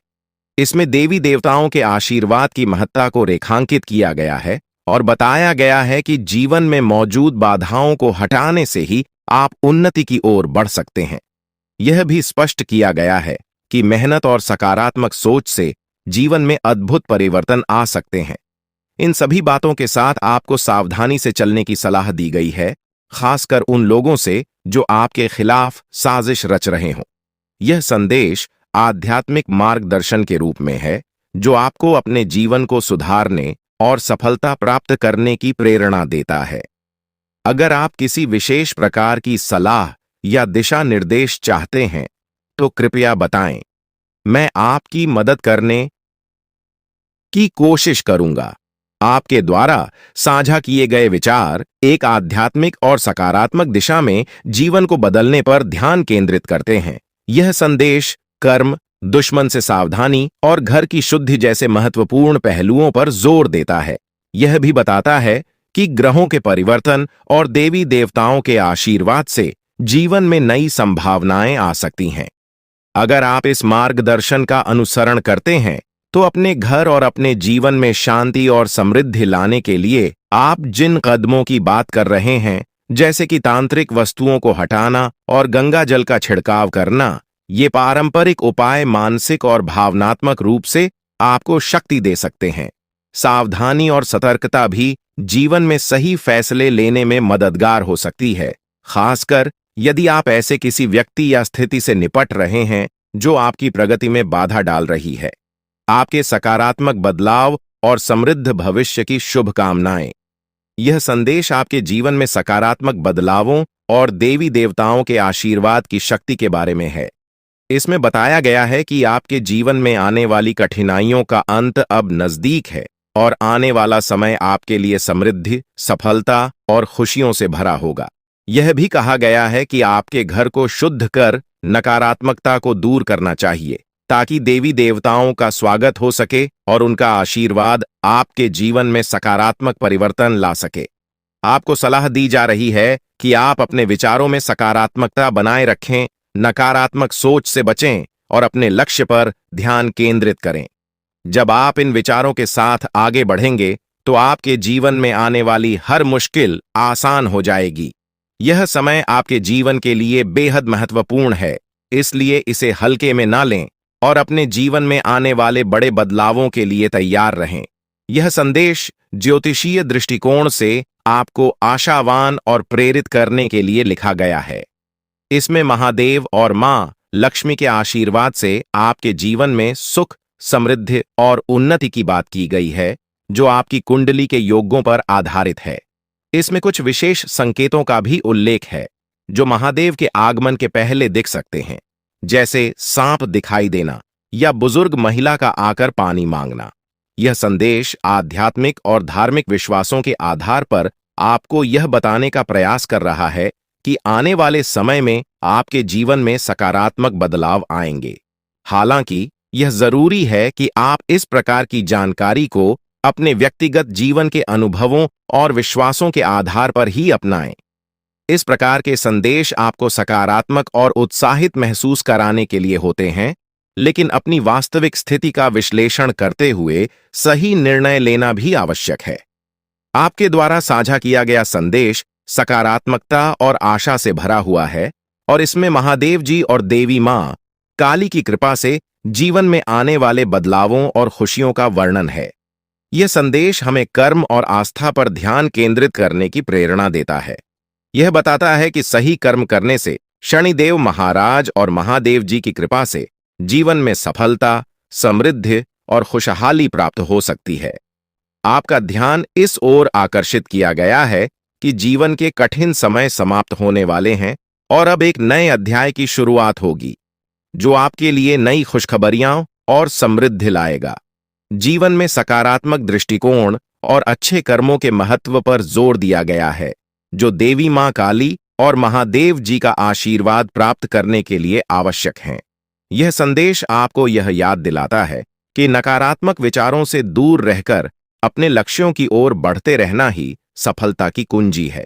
इसमें देवी देवताओं के आशीर्वाद की महत्ता को रेखांकित किया गया है और बताया गया है कि जीवन में मौजूद बाधाओं को हटाने से ही आप उन्नति की ओर बढ़ सकते हैं। यह भी स्पष्ट किया गया है कि मेहनत और सकारात्मक सोच से जीवन में अद्भुत परिवर्तन आ सकते हैं। इन सभी बातों के साथ आपको सावधानी से चलने की सलाह दी गई है, खासकर उन लोगों से जो आपके खिलाफ साजिश रच रहे हों। यह संदेश आध्यात्मिक मार्गदर्शन के रूप में है, जो आपको अपने जीवन को सुधारने और सफलता प्राप्त करने की प्रेरणा देता है। अगर आप किसी विशेष प्रकार की सलाह या दिशा निर्देश चाहते हैं तो कृपया बताएं। मैं आपकी मदद करने की कोशिश करूंगा। आपके द्वारा साझा किए गए विचार एक आध्यात्मिक और सकारात्मक दिशा में जीवन को बदलने पर ध्यान केंद्रित करते हैं। यह संदेश कर्म, दुश्मन से सावधानी और घर की शुद्धि जैसे महत्वपूर्ण पहलुओं पर जोर देता है। यह भी बताता है कि ग्रहों के परिवर्तन और देवी देवताओं के आशीर्वाद से जीवन में नई संभावनाएं आ सकती हैं। अगर आप इस मार्गदर्शन का अनुसरण करते हैं तो अपने घर और अपने जीवन में शांति और समृद्धि लाने के लिए आप जिन कदमों की बात कर रहे हैं, जैसे कि तांत्रिक वस्तुओं को हटाना और गंगा जल का छिड़काव करना, ये पारंपरिक उपाय मानसिक और भावनात्मक रूप से आपको शक्ति दे सकते हैं। सावधानी और सतर्कता भी जीवन में सही फैसले लेने में मददगार हो सकती है, खासकर यदि आप ऐसे किसी व्यक्ति या स्थिति से निपट रहे हैं जो आपकी प्रगति में बाधा डाल रही है। आपके सकारात्मक बदलाव और समृद्ध भविष्य की शुभकामनाएं। यह संदेश आपके जीवन में सकारात्मक बदलावों और देवी देवताओं के आशीर्वाद की शक्ति के बारे में है। इसमें बताया गया है कि आपके जीवन में आने वाली कठिनाइयों का अंत अब नजदीक है और आने वाला समय आपके लिए समृद्धि, सफलता और खुशियों से भरा होगा। यह भी कहा गया है कि आपके घर को शुद्ध कर नकारात्मकता को दूर करना चाहिए ताकि देवी देवताओं का स्वागत हो सके और उनका आशीर्वाद आपके जीवन में सकारात्मक परिवर्तन ला सके। आपको सलाह दी जा रही है कि आप अपने विचारों में सकारात्मकता बनाए रखें, नकारात्मक सोच से बचें और अपने लक्ष्य पर ध्यान केंद्रित करें। जब आप इन विचारों के साथ आगे बढ़ेंगे तो आपके जीवन में आने वाली हर मुश्किल आसान हो जाएगी। यह समय आपके जीवन के लिए बेहद महत्वपूर्ण है, इसलिए इसे हल्के में ना लें और अपने जीवन में आने वाले बड़े बदलावों के लिए तैयार रहें। यह संदेश ज्योतिषीय दृष्टिकोण से आपको आशावान और प्रेरित करने के लिए लिखा गया है। इसमें महादेव और मां लक्ष्मी के आशीर्वाद से आपके जीवन में सुख, समृद्धि और उन्नति की बात की गई है, जो आपकी कुंडली के योगों पर आधारित है। इसमें कुछ विशेष संकेतों का भी उल्लेख है जो महादेव के आगमन के पहले दिख सकते हैं, जैसे सांप दिखाई देना या बुजुर्ग महिला का आकर पानी मांगना। यह संदेश आध्यात्मिक और धार्मिक विश्वासों के आधार पर आपको यह बताने का प्रयास कर रहा है कि आने वाले समय में आपके जीवन में सकारात्मक बदलाव आएंगे। हालांकि यह जरूरी है कि आप इस प्रकार की जानकारी को अपने व्यक्तिगत जीवन के अनुभवों और विश्वासों के आधार पर ही अपनाएं। इस प्रकार के संदेश आपको सकारात्मक और उत्साहित महसूस कराने के लिए होते हैं, लेकिन अपनी वास्तविक स्थिति का विश्लेषण करते हुए सही निर्णय लेना भी आवश्यक है। आपके द्वारा साझा किया गया संदेश सकारात्मकता और आशा से भरा हुआ है और इसमें महादेव जी और देवी मां काली की कृपा से जीवन में आने वाले बदलावों और खुशियों का वर्णन है। यह संदेश हमें कर्म और आस्था पर ध्यान केंद्रित करने की प्रेरणा देता है। यह बताता है कि सही कर्म करने से शनिदेव महाराज और महादेव जी की कृपा से जीवन में सफलता, समृद्धि और खुशहाली प्राप्त हो सकती है। आपका ध्यान इस ओर आकर्षित किया गया है कि जीवन के कठिन समय समाप्त होने वाले हैं और अब एक नए अध्याय की शुरुआत होगी, जो आपके लिए नई खुशखबरियां और समृद्धि लाएगा। जीवन में सकारात्मक दृष्टिकोण और अच्छे कर्मों के महत्व पर जोर दिया गया है, जो देवी मां काली और महादेव जी का आशीर्वाद प्राप्त करने के लिए आवश्यक हैं। यह संदेश आपको यह याद दिलाता है कि नकारात्मक विचारों से दूर रहकर अपने लक्ष्यों की ओर बढ़ते रहना ही सफलता की कुंजी है।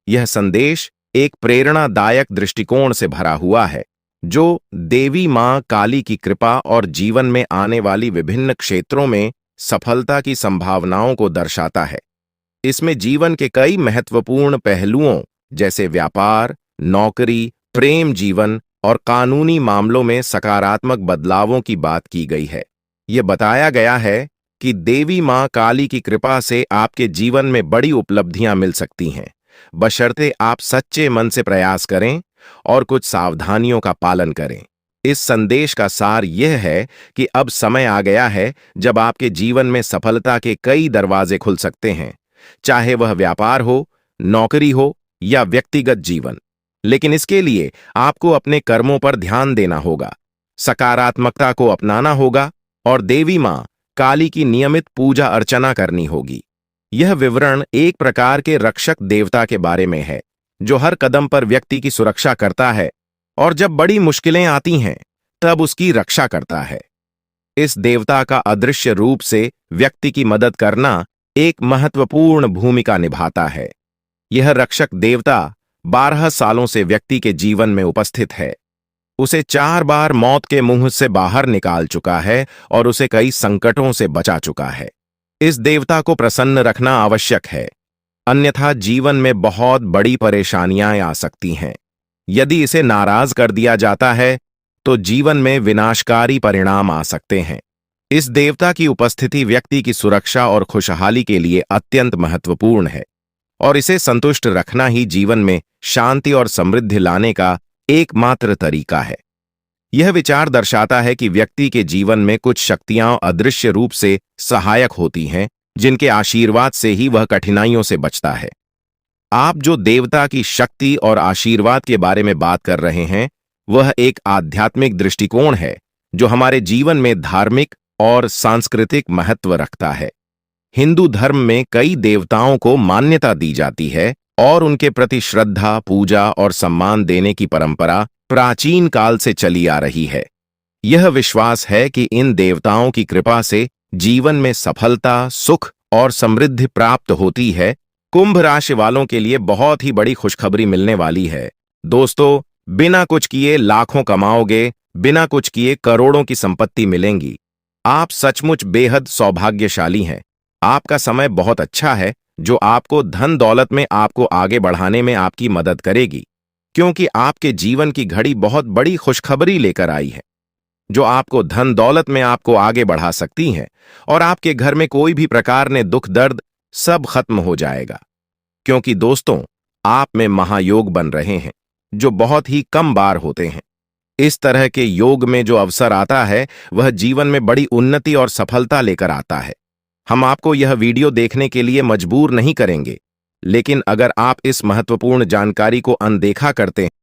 यह संदेश एक प्रेरणादायक दृष्टिकोण से भरा हुआ है, जो देवी मां काली की कृपा और जीवन में आने वाली विभिन्न क्षेत्रों में सफलता की संभावनाओं को दर्शाता है। इसमें जीवन के कई महत्वपूर्ण पहलुओं जैसे व्यापार, नौकरी, प्रेम जीवन और कानूनी मामलों में सकारात्मक बदलावों की बात की गई है। यह बताया गया है कि देवी मां काली की कृपा से आपके जीवन में बड़ी उपलब्धियां मिल सकती हैं, बशर्ते आप सच्चे मन से प्रयास करें और कुछ सावधानियों का पालन करें। इस संदेश का सार यह है कि अब समय आ गया है जब आपके जीवन में सफलता के कई दरवाजे खुल सकते हैं, चाहे वह व्यापार हो, नौकरी हो या व्यक्तिगत जीवन। लेकिन इसके लिए आपको अपने कर्मों पर ध्यान देना होगा, सकारात्मकता को अपनाना होगा और देवी मां काली की नियमित पूजा अर्चना करनी होगी। यह विवरण एक प्रकार के रक्षक देवता के बारे में है, जो हर कदम पर व्यक्ति की सुरक्षा करता है और जब बड़ी मुश्किलें आती हैं तब उसकी रक्षा करता है। इस देवता का अदृश्य रूप से व्यक्ति की मदद करना एक महत्वपूर्ण भूमिका निभाता है। यह रक्षक देवता 12 सालों से व्यक्ति के जीवन में उपस्थित है। उसे 4 बार मौत के मुंह से बाहर निकाल चुका है और उसे कई संकटों से बचा चुका है। इस देवता को प्रसन्न रखना आवश्यक है, अन्यथा जीवन में बहुत बड़ी परेशानियां आ सकती हैं। यदि इसे नाराज कर दिया जाता है तो जीवन में विनाशकारी परिणाम आ सकते हैं। इस देवता की उपस्थिति व्यक्ति की सुरक्षा और खुशहाली के लिए अत्यंत महत्वपूर्ण है और इसे संतुष्ट रखना ही जीवन में शांति और समृद्धि लाने का एकमात्र तरीका है। यह विचार दर्शाता है कि व्यक्ति के जीवन में कुछ शक्तियां अदृश्य रूप से सहायक होती हैं, जिनके आशीर्वाद से ही वह कठिनाइयों से बचता है। आप जो देवता की शक्ति और आशीर्वाद के बारे में बात कर रहे हैं, वह एक आध्यात्मिक दृष्टिकोण है जो हमारे जीवन में धार्मिक और सांस्कृतिक महत्व रखता है। हिंदू धर्म में कई देवताओं को मान्यता दी जाती है और उनके प्रति श्रद्धा, पूजा और सम्मान देने की परंपरा प्राचीन काल से चली आ रही है। यह विश्वास है कि इन देवताओं की कृपा से जीवन में सफलता, सुख और समृद्धि प्राप्त होती है। कुंभ राशि वालों के लिए बहुत ही बड़ी खुशखबरी मिलने वाली है। दोस्तों, बिना कुछ किए लाखों कमाओगे, बिना कुछ किए करोड़ों की संपत्ति मिलेंगी। आप सचमुच बेहद सौभाग्यशाली हैं। आपका समय बहुत अच्छा है जो आपको धन दौलत में आपको आगे बढ़ाने में आपकी मदद करेगी, क्योंकि आपके जीवन की घड़ी बहुत बड़ी खुशखबरी लेकर आई है जो आपको धन दौलत में आपको आगे बढ़ा सकती हैं और आपके घर में कोई भी प्रकार ने दुख दर्द सब खत्म हो जाएगा। क्योंकि दोस्तों, आप में महायोग बन रहे हैं जो बहुत ही कम बार होते हैं। इस तरह के योग में जो अवसर आता है वह जीवन में बड़ी उन्नति और सफलता लेकर आता है। हम आपको यह वीडियो देखने के लिए मजबूर नहीं करेंगे, लेकिन अगर आप इस महत्वपूर्ण जानकारी को अनदेखा करते हैं